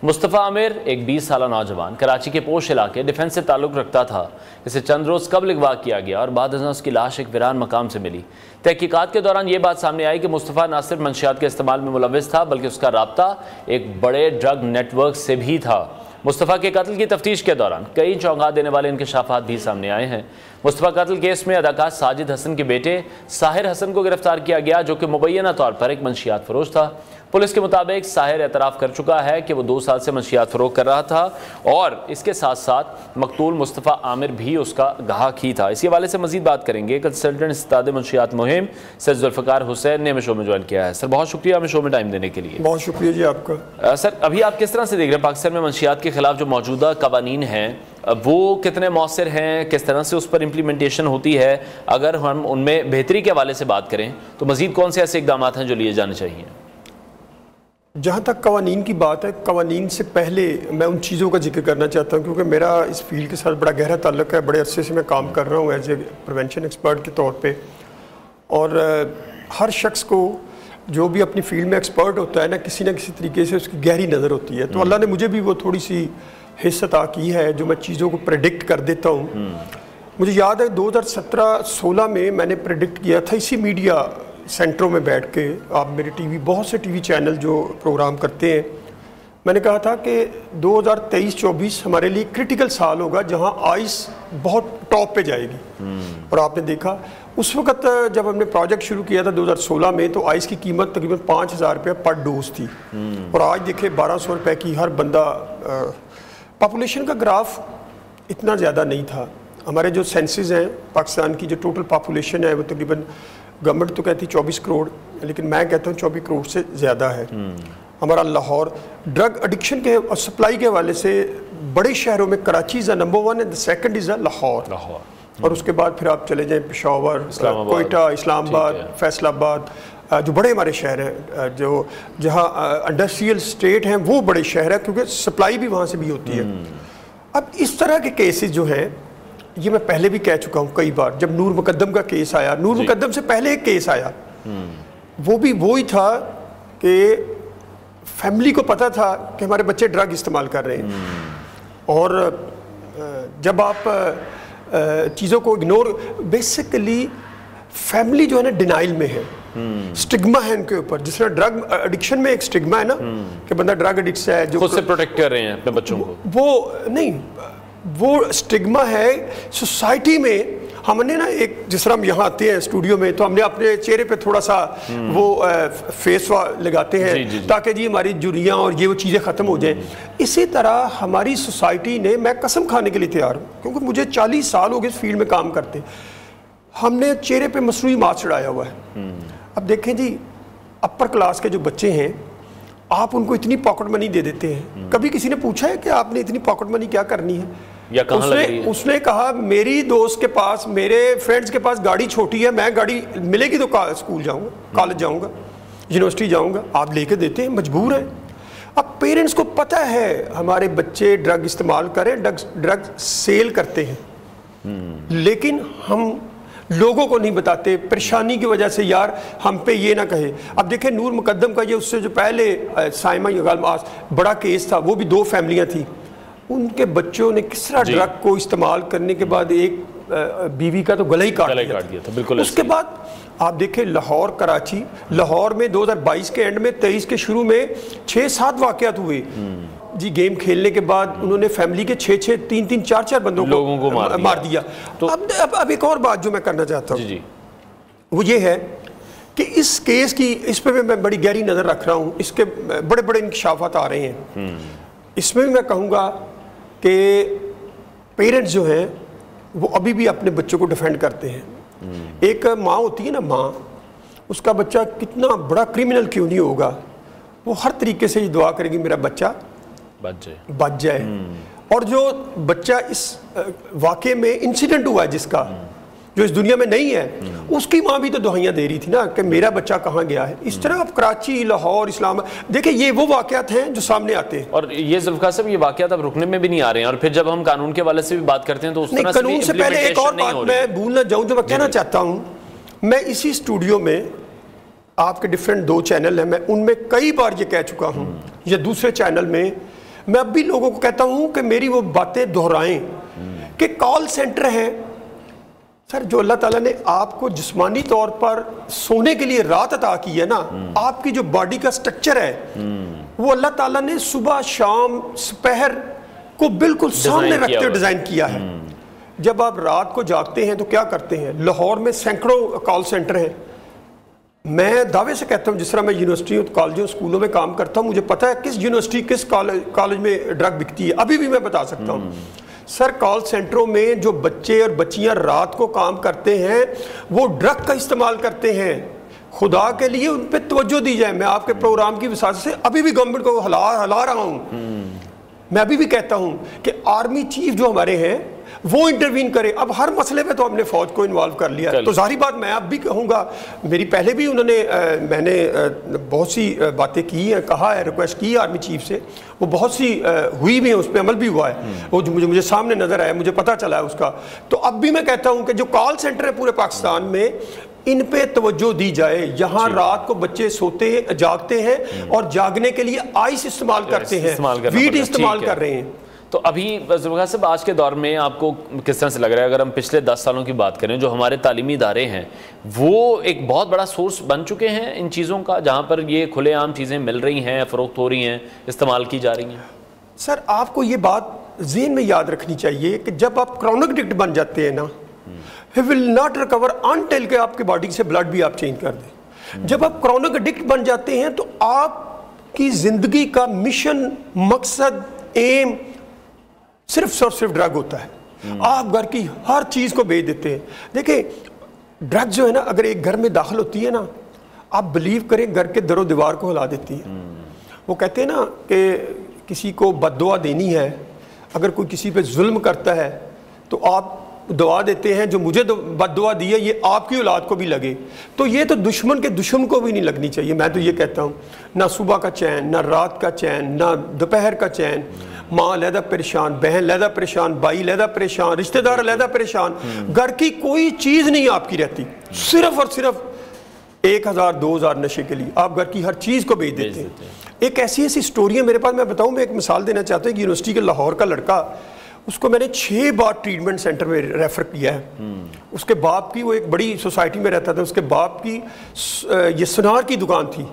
मुस्तफ़ा आमिर एक 20 साला नौजवान कराची के पोश इलाके डिफेंस से ताल्लुक़ रखता था। इसे चंद रोज़ कबल अगवा किया गया और बाद उसकी लाश एक वीरान मकाम से मिली। तहकीकात के दौरान ये बात सामने आई कि मुस्तफ़ा न सिर्फ मंशियात के इस्तेमाल में मुलव्विस था, बल्कि उसका राब्ता एक बड़े ड्रग नेटवर्क से भी था। मुस्तफ़ा के कत्ल की तफ्तीश के दौरान कई चौंका देने वाले इंकशाफात भी सामने आए हैं। मुस्तफ़ा कत्ल केस में अदाकार साजिद हसन के बेटे साहिर हसन को गिरफ्तार किया गया, जो कि मुबैना तौर पर एक मंशियात फरोश था। पुलिस के मुताबिक साहिर एतराफ़ कर चुका है कि वो 2 साल से मंशियात फ़रोग़ कर रहा था और इसके साथ साथ मकतूल मुस्तफ़ा आमिर भी उसका गाहक ही था। इसी हवाले से मज़ीद बात करेंगे। कंसल्टेंट इस्ताद मंशियात मुहिम सर जुल्फ़िकार हुसैन ने हमें शो में ज्वाइन किया है। सर बहुत शुक्रिया हमें शो में टाइम देने के लिए। बहुत शुक्रिया जी आपका। सर अभी आप किस तरह से देख रहे हैं पाकिस्तान में मंशियात के ख़िलाफ़ जो मौजूदा कवानीन हैं वो कितने मौसर हैं, किस तरह से उस पर इम्प्लीमेंटेशन होती है? अगर हम उनमें बेहतरी के हवाले से बात करें तो मज़ीद कौन से ऐसे इक़दाम हैं जो लिए जाने चाहिए? जहाँ तक कवानीन की बात है, कवानीन से पहले मैं उन चीज़ों का जिक्र करना चाहता हूँ क्योंकि मेरा इस फील्ड के साथ बड़ा गहरा ताल्लुक़ है। बड़े अरसे से मैं काम कर रहा हूँ एज ए प्रिवेंशन एक्सपर्ट के तौर पे, और हर शख्स को जो भी अपनी फील्ड में एक्सपर्ट होता है ना किसी तरीके से उसकी गहरी नज़र होती है। तो अल्लाह ने मुझे भी वो थोड़ी सी हिस्सा अता की है जो मैं चीज़ों को प्रेडिक्ट कर देता हूँ। मुझे याद है 2017-16 में मैंने प्रेडिक्ट किया था इसी मीडिया सेंटरों में बैठ के, आप मेरे बहुत से टीवी चैनल जो प्रोग्राम करते हैं, मैंने कहा था कि 2023-24 हमारे लिए क्रिटिकल साल होगा जहां आइस बहुत टॉप पे जाएगी। और आपने देखा उस वक्त जब हमने प्रोजेक्ट शुरू किया था 2016 में तो आइस की कीमत तकरीबन 5,000 रुपये पर डोज थी, और आज देखिए 1,200 रुपये की हर बंदा। पॉपुलेशन का ग्राफ इतना ज़्यादा नहीं था। हमारे जो सेंसेस हैं पाकिस्तान की, जो टोटल पॉपुलेशन है वो तकरीबन, गवर्नमेंट तो कहती 24 करोड़, लेकिन मैं कहता हूँ 24 करोड़ से ज़्यादा है। हमारा लाहौर ड्रग एडिक्शन के और सप्लाई के हवाले से बड़े शहरों में Karachi is number 1 and the second is Lahore. और उसके बाद फिर आप चले जाएँ पेशावर, कोयटा, इस्लामाबाद, फैसलाबाद, जो बड़े हमारे शहर हैं, जो जहाँ इंडस्ट्रियल स्टेट हैं वो बड़े शहर हैं क्योंकि सप्लाई भी वहाँ से भी होती है। अब इस तरह के केसेस जो हैं ये मैं पहले भी कह चुका हूँ कई बार। जब नूर मुकद्दम का केस आया, नूर मुकद्दम से पहले एक केस आया, वो भी वही था कि फैमिली को पता था कि हमारे बच्चे ड्रग इस्तेमाल कर रहे हैं। और जब आप चीज़ों को इग्नोर, बेसिकली फैमिली जो है ना डिनाइल में है, स्टिग्मा है उनके ऊपर। जिस तरह ड्रग एडिक्शन में एक स्टिग्मा है ना कि बंदा ड्रग एडिक्ट है, जो खुद से प्रोटेक्ट कर रहे हैं अपने बच्चों को, वो नहीं, वो स्टिग्मा है सोसाइटी में। हमने ना एक, जिस तरह हम यहाँ आते हैं स्टूडियो में तो हमने अपने चेहरे पे थोड़ा सा वो फेस लगाते हैं ताकि जी हमारी जुर्रियाँ और ये वो चीज़ें ख़त्म हो जाएं। इसी तरह हमारी सोसाइटी ने, मैं कसम खाने के लिए तैयार हूँ क्योंकि मुझे 40 साल हो गए इस फील्ड में काम करते, हमने चेहरे पे मसनूई मास्क चढ़ाया हुआ है। अब देखें जी, अपर क्लास के जो बच्चे हैं, आप उनको इतनी पॉकेट मनी दे देते हैं। कभी किसी ने पूछा है कि आपने इतनी पॉकेट मनी क्या करनी है? या कहाँ लग रही है? उसने कहा मेरी दोस्त के पास, मेरे फ्रेंड्स के पास गाड़ी छोटी है, मैं गाड़ी मिलेगी तो स्कूल जाऊंगा, कॉलेज जाऊंगा, यूनिवर्सिटी जाऊंगा। आप लेके देते हैं, मजबूर हैं। अब पेरेंट्स को पता है हमारे बच्चे ड्रग इस्तेमाल करें, ड्रग सेल करते हैं, लेकिन हम लोगों को नहीं बताते परेशानी की वजह से। यार हम पे ये ना कहे। अब देखें नूर मुकद्दम का ये, उससे जो पहले साइमा यगालमास बड़ा केस था, वो भी 2 फैमिलियां थी, उनके बच्चों ने किस तरह ड्रग को इस्तेमाल करने के बाद एक बीवी का तो गला ही काट दिया था। बिल्कुल। उसके बाद आप देखें लाहौर, कराची, लाहौर में 2022 के एंड में, 23 के शुरू में 6-7 वाकयात हुए जी। गेम खेलने के बाद उन्होंने फैमिली के 6-6, 3-3, 4-4 बंदों को मार दिया। तो अब एक और बात जो मैं करना चाहता हूँ वो ये है कि इस केस की, इस पे भी मैं बड़ी गहरी नज़र रख रहा हूँ। इसके बड़े बड़े इंकशाफात आ रहे हैं। इसमें भी मैं कहूँगा कि पेरेंट्स जो हैं वो अभी भी अपने बच्चों को डिफेंड करते हैं। एक माँ होती है ना, माँ, उसका बच्चा कितना बड़ा क्रिमिनल क्यों नहीं होगा, वो हर तरीके से ये दुआ करेगी मेरा बच्चा बच जाए। और जो बच्चा इस वाक़े में इंसिडेंट हुआ है जिसका, जो इस दुनिया में नहीं है, उसकी माँ भी तो दुआएं दे रही थी ना कि मेरा बच्चा कहाँ गया है। इस तरह अब कराची, लाहौर, इस्लामाबाद, देखिए ये वो वाक़यात हैं जो सामने आते हैं। और ये ज़ुल्फ़िकार साहब, ये वाक़यात अब रुकने में भी नहीं आ रहे हैं। और फिर जब हम कानून के वाले से भी बात करते हैं तो उस तरह कानून से पहले एक और बात मैं भूल ना जाऊँ जो मैं कहना चाहता हूँ। मैं इसी स्टूडियो में, आपके डिफरेंट 2 चैनल हैं, मैं उनमें कई बार ये कह चुका हूँ, या दूसरे चैनल में मैं अब भी लोगों को कहता हूँ कि मेरी वो बातें दोहराएं कि कॉल सेंटर हैं सर, जो अल्लाह ताला ने आपको जिस्मानी तौर पर सोने के लिए रात अता की है ना, आपकी जो बॉडी का स्ट्रक्चर है वो अल्लाह ताला ने सुबह शाम दोपहर को बिल्कुल सामने रखते हुए डिज़ाइन किया है। जब आप रात को जागते हैं तो क्या करते हैं, लाहौर में सैकड़ों कॉल सेंटर हैं। मैं दावे से कहता हूँ, जिस तरह मैं यूनिवर्सिटी, कॉलेजों, स्कूलों में काम करता हूँ, मुझे पता है किस यूनिवर्सिटी, किस कॉलेज में ड्रग बिकती है, अभी भी मैं बता सकता हूँ। सर, कॉल सेंटरों में जो बच्चे और बच्चियाँ रात को काम करते हैं वो ड्रग का इस्तेमाल करते हैं। खुदा के लिए उन पर तवज्जो दी जाए। मैं आपके प्रोग्राम की वजह से अभी भी गवर्नमेंट को हिला रहा हूँ। मैं अभी भी कहता हूँ कि आर्मी चीफ जो हमारे हैं वो इंटरवीन करे। अब हर मसले पे तो हमने फौज को इन्वॉल्व कर लिया, तो जाहिर बात मैं अब भी कहूँगा, मेरी पहले भी मैंने बहुत सी बातें की हैं, कहा है, रिक्वेस्ट की आर्मी चीफ से, वो बहुत सी हुई भी है, उस पर अमल भी हुआ है, वो मुझे सामने नज़र आया, मुझे पता चला है उसका। तो अब भी मैं कहता हूँ कि जो कॉल सेंटर है पूरे पाकिस्तान में, इन पे तवज्जो दी जाए। यहाँ रात को बच्चे सोते जागते हैं और जागने के लिए आइस इस्तेमाल करते हैं, वीट इस्तेमाल कर रहे हैं। तो अभी ज़ुल्फ़िकार साहब, आज के दौर में आपको किस तरह से लग रहा है, अगर हम पिछले 10 सालों की बात करें, जो हमारे तालीमी इदारे हैं वो एक बहुत बड़ा सोर्स बन चुके हैं इन चीज़ों का, जहाँ पर ये खुलेआम चीज़ें मिल रही हैं, फ़रोख्त हो रही हैं, इस्तेमाल की जा रही हैं? सर, आपको ये बात ज़हन में याद रखनी चाहिए कि जब आप क्रॉनिक एडिक्ट बन जाते हैं ना, he will not recover until के आपके बॉडी से ब्लड भी आप चेंज कर दें। जब आप क्रॉनिक एडिक्ट बन जाते हैं तो आपकी ज़िंदगी का मिशन, मकसद, एम सिर्फ और सिर्फ ड्रग होता है। आप घर की हर चीज़ को बेच देते हैं। देखिए, ड्रग जो है ना, अगर एक घर में दाखिल होती है ना, आप बिलीव करें, घर के दरो दीवार को हिला देती है। वो कहते हैं ना कि किसी को बद्दुआ देनी है, अगर कोई किसी पे जुल्म करता है तो आप दुआ देते हैं, जो मुझे बद्दुआ दी है ये आपकी औलाद को भी लगे। तो ये तो दुश्मन के दुश्मन को भी नहीं लगनी चाहिए। मैं तो ये कहता हूँ, ना सुबह का चैन, ना रात का चैन, ना दोपहर का चैन। माँ लहदा परेशान, बहन लहदा परेशान, भाई लहदा परेशान, रिश्तेदार लहदा परेशान, घर की कोई चीज़ नहीं आपकी रहती, सिर्फ और सिर्फ 1000 2000 नशे के लिए आप घर की हर चीज़ को बेच देते हैं। एक ऐसी स्टोरी है मेरे पास, मैं बताऊँ, मैं एक मिसाल देना चाहता हूँ। यूनिवर्सिटी के लाहौर का लड़का, उसको मैंने 6 बार ट्रीटमेंट सेंटर में रेफ़र किया है। उसके बाप की, वो एक बड़ी सोसाइटी में रहता था, उसके बाप की ये सुनार की दुकान थी।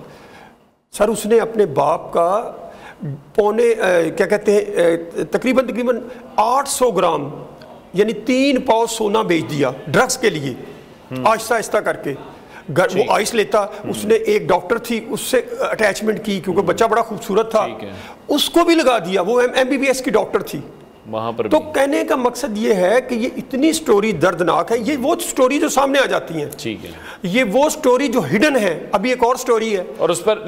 सर, उसने अपने बाप का क्या कहते हैं, तकरीबन 800 ग्राम यानी 3 पाव सोना बेच दिया ड्रग्स के लिए, आहिस्ता आहिस्ता करके। वो आइस लेता, उसने एक डॉक्टर थी उससे अटैचमेंट की, क्योंकि बच्चा बड़ा खूबसूरत था, उसको भी लगा दिया। वो MBBS की डॉक्टर थी वहाँ पर। तो कहने का मकसद ये है कि ये इतनी स्टोरी दर्दनाक है। ये वो स्टोरी जो सामने आ जाती है, ठीक है, ये वो स्टोरी जो हिडन है। अभी एक और स्टोरी है, और उस पर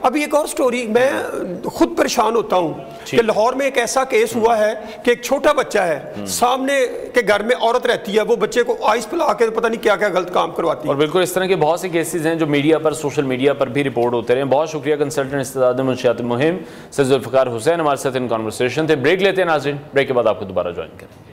अभी एक और स्टोरी, मैं खुद परेशान होता हूँ कि लाहौर में एक ऐसा केस हुआ है कि एक छोटा बच्चा है, सामने के घर में औरत रहती है, वो बच्चे को आइस पिला के पता नहीं क्या क्या गलत काम करवाती है। और बिल्कुल इस तरह के बहुत से केसेस हैं जो मीडिया पर, सोशल मीडिया पर भी रिपोर्ट होते रहे। बहुत शुक्रिया कंसल्टेंट इस्तिदाद मुंशियात मुहिम से ज़ुल्फ़िकार हुसैन हमारे साथ इन कॉन्वर्सेशन थे। ब्रेक लेते हैं नाज़रीन, ब्रेक के बाद आपको दोबारा ज्वाइन करेंगे।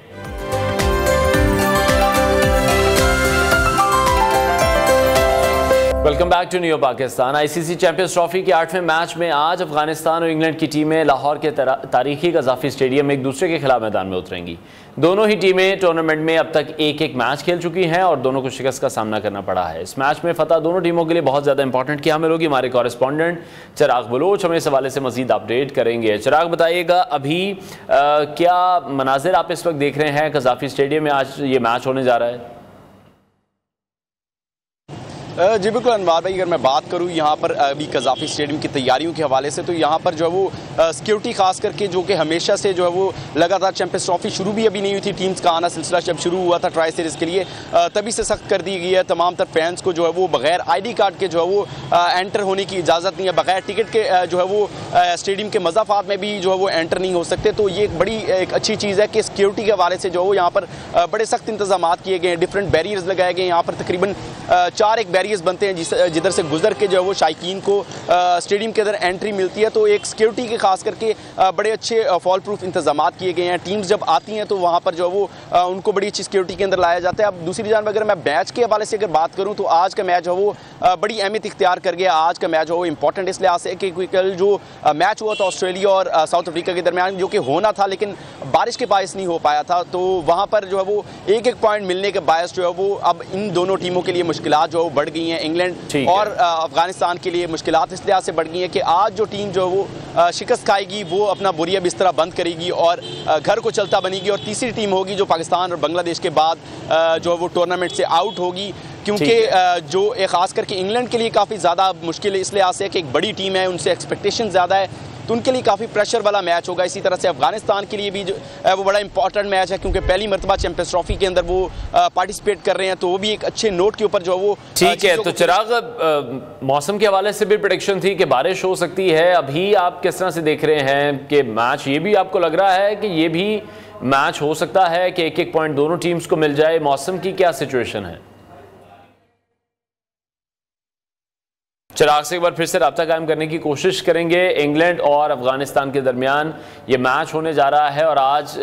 Welcome back to New Pakistan. ICC champions trophy के 8वें मैच में आज अफगानिस्तान और इंग्लैंड की टीमें लाहौर के तारीखी कज़ाफ़ी स्टेडियम में एक दूसरे के खिलाफ मैदान में उतरेंगी। दोनों ही टीमें टूर्नामेंट में अब तक एक मैच खेल चुकी हैं और दोनों को शिकस्त का सामना करना पड़ा है। इस मैच में फतह दोनों टीमों के लिए बहुत ज़्यादा इंपॉर्टेंट क्या हमें होगी। हमारे कॉरेस्पॉन्डेंट चिराग बलोच हमें इस हवाले से मज़ीद अपडेट करेंगे। चिराग, बताइएगा, अभी क्या मनाजिर आप इस वक्त देख रहे हैं कज़ाफ़ी स्टेडियम में, आज ये मैच होने जा रहा है? जी बिल्कुल अनवार भाई, अगर मैं बात करूं यहाँ पर अभी कज़ाफ़ी स्टेडियम की तैयारियों के हवाले से, तो यहाँ पर जो है वो सिक्योरिटी खास करके जो कि हमेशा से जो है वो लगातार चैंपियंस ट्रॉफी शुरू भी अभी नहीं हुई थी, टीम्स का आना सिलसिला जब शुरू हुआ था ट्राई सीरीज़ के लिए, तभी से सख्त कर दी गई है। तमाम तर फैंस को जो है वो बगैर ID कार्ड के जो है वो एंटर होने की इजाज़त नहीं है, बगैर टिकट के जो है वो स्टेडियम के मज़ाफ़ात में भी जो है वो एंटर नहीं हो सकते। तो ये एक बड़ी एक अच्छी चीज़ है कि सिक्योरिटी के हवाले से जो है वो यहाँ पर बड़े सख्त इंतजाम किए गए हैं, डिफरेंट बैरियर्स लगाए गए हैं। यहाँ पर तकरीबन 4 एक बैरियर्स बनते हैं जिधर से गुजर के जो है वो शायकीन को स्टेडियम के अंदर एंट्री मिलती है। तो एक सिक्योरिटी के खास करके बड़े अच्छे फॉल प्रूफ इंतजाम किए गए हैं। टीम्स जब आती हैं तो वहाँ पर जो है वो उनको बड़ी अच्छी सिक्योरिटी के अंदर लाया जाता है। अब दूसरी जानब अगर मैं मैच के हवाले से अगर बात करूँ तो आज का मैच जो है वो बड़ी अहमियत इख्तियार कर गया। आज का मैच जो है वो इंपॉर्टेंट इस लिहाज से कि कल जो मैच हुआ था ऑस्ट्रेलिया और साउथ अफ्रीका के दरमियान, जो कि होना था लेकिन बारिश के बायस नहीं हो पाया था, तो वहाँ पर जो है वो एक पॉइंट मिलने के बायस जो है वो अब इन दोनों टीमों के लिए मुश्किलात जो है वो बढ़ गई हैं। इंग्लैंड और अफगानिस्तान के लिए मुश्किलात इस लिहाज से बढ़ गई हैं कि आज जो टीम जो है वो शिकस्त खाएगी वो अपना बोरिया बिस्तरा बंद करेगी और घर को चलता बनेगी, और तीसरी टीम होगी जो पाकिस्तान और बांग्लादेश के बाद जो वो टूर्नामेंट से आउट होगी। क्योंकि जो खास करके इंग्लैंड के लिए काफ़ी ज़्यादा मुश्किल है, इसलिए से कि एक बड़ी टीम है, उनसे एक्सपेक्टेशन ज़्यादा है, तो उनके लिए काफ़ी प्रेशर वाला मैच होगा। इसी तरह से अफगानिस्तान के लिए भी जो वो बड़ा इंपॉर्टेंट मैच है, क्योंकि पहली मरतबा चैंपियंस ट्रॉफी के अंदर वो पार्टिसिपेट कर रहे हैं, तो वो भी एक अच्छे नोट के ऊपर जो वो ठीक है। तो चिराग, मौसम के हवाले से भी प्रेडिक्शन थी कि बारिश हो सकती है, अभी आप किस तरह से देख रहे हैं कि मैच, ये भी आपको लग रहा है कि ये भी मैच हो सकता है कि एक पॉइंट दोनों टीम्स को मिल जाए? मौसम की क्या सिचुएशन है? चिराग से एक बार फिर से रब्ता कायम करने की कोशिश करेंगे। इंग्लैंड और अफगानिस्तान के दरमियान ये मैच होने जा रहा है, और आज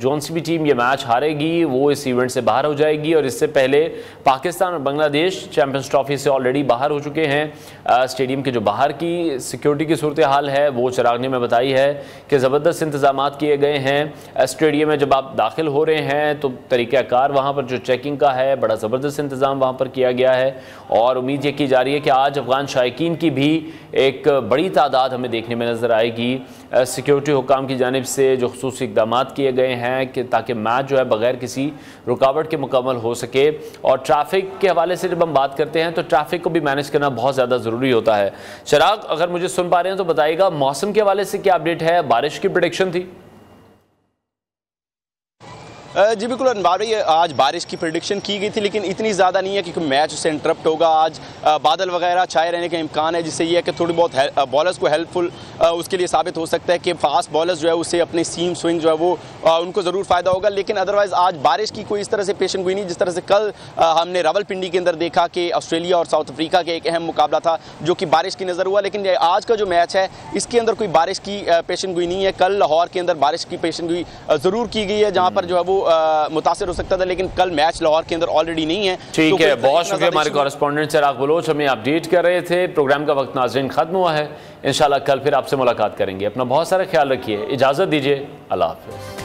जौन सी भी टीम ये मैच हारेगी वो इस इवेंट से बाहर हो जाएगी। और इससे पहले पाकिस्तान और बांग्लादेश चैंपियंस ट्रॉफी से ऑलरेडी बाहर हो चुके हैं। स्टेडियम के जो बाहर की सिक्योरिटी की सूरत हाल है वो चिराग ने में बताई है कि ज़बरदस्त इंतजाम किए गए हैं। स्टेडियम में जब आप दाखिल हो रहे हैं तो तरीक़ाकार वहाँ पर जो चेकिंग का है बड़ा ज़बरदस्त इंतज़ाम वहाँ पर किया गया है, और उम्मीद ये की जा रही है कि आज अफगान शायकीन की भी एक बड़ी तादाद हमें देखने में नज़र आएगी। सिक्योरिटी हुकाम की जानिब से जो खुसूसी इक़दाम किए गए हैं कि ताकि मैच जो है बग़ैर किसी रुकावट के मुकम्मल हो सके। और ट्रैफिक के हवाले से जब हम बात करते हैं तो ट्रैफिक को भी मैनेज करना बहुत ज़्यादा ज़रूरी होता है। चिराग, अगर मुझे सुन पा रहे हैं तो बताइएगा, मौसम के हवाले से क्या अपडेट है? बारिश की प्रेडिक्शन थी? जी बिल्कुल अनवार भाई, आज बारिश की प्रेडिक्शन की गई थी, लेकिन इतनी ज़्यादा नहीं है क्योंकि मैच उससे इंटरप्ट होगा। आज बादल वगैरह छाए रहने का इम्कान है, जिससे ये है कि थोड़ी बहुत बॉलर्स को हेल्पफुल उसके लिए साबित हो सकता है कि फास्ट बॉलर्स जो है उससे अपने सीम स्विंग जो है वो उनको ज़रूर फ़ायदा होगा। लेकिन अदरवाइज़ आज बारिश की कोई इस तरह से पेशन गोई नहीं, जिस तरह से कल हमने रावलपिंडी के अंदर देखा कि ऑस्ट्रेलिया और साउथ अफ्रीका के एक अहम मुकाबला था जो कि बारिश की नज़र हुआ। लेकिन आज का जो मैच है इसके अंदर कोई बारिश की पेशन गोई नहीं है। कल लाहौर के अंदर बारिश की पेशन गोई ज़रूर की गई है, जहाँ पर जो है वो मुतासिर हो सकता था, लेकिन कल मैच लाहौर के अंदर ऑलरेडी नहीं है। ठीक है, बहुत शुक्रिया। हमारे कॉरेस्पॉन्डेंट चिराग बलोच हमें अपडेट कर रहे थे। प्रोग्राम का वक्त नाज़रीन खत्म हुआ है, इंशाल्लाह कल फिर आपसे मुलाकात करेंगे। अपना बहुत सारा ख्याल रखिए, इजाज़त दीजिए, अल्लाह हाफ़िज़।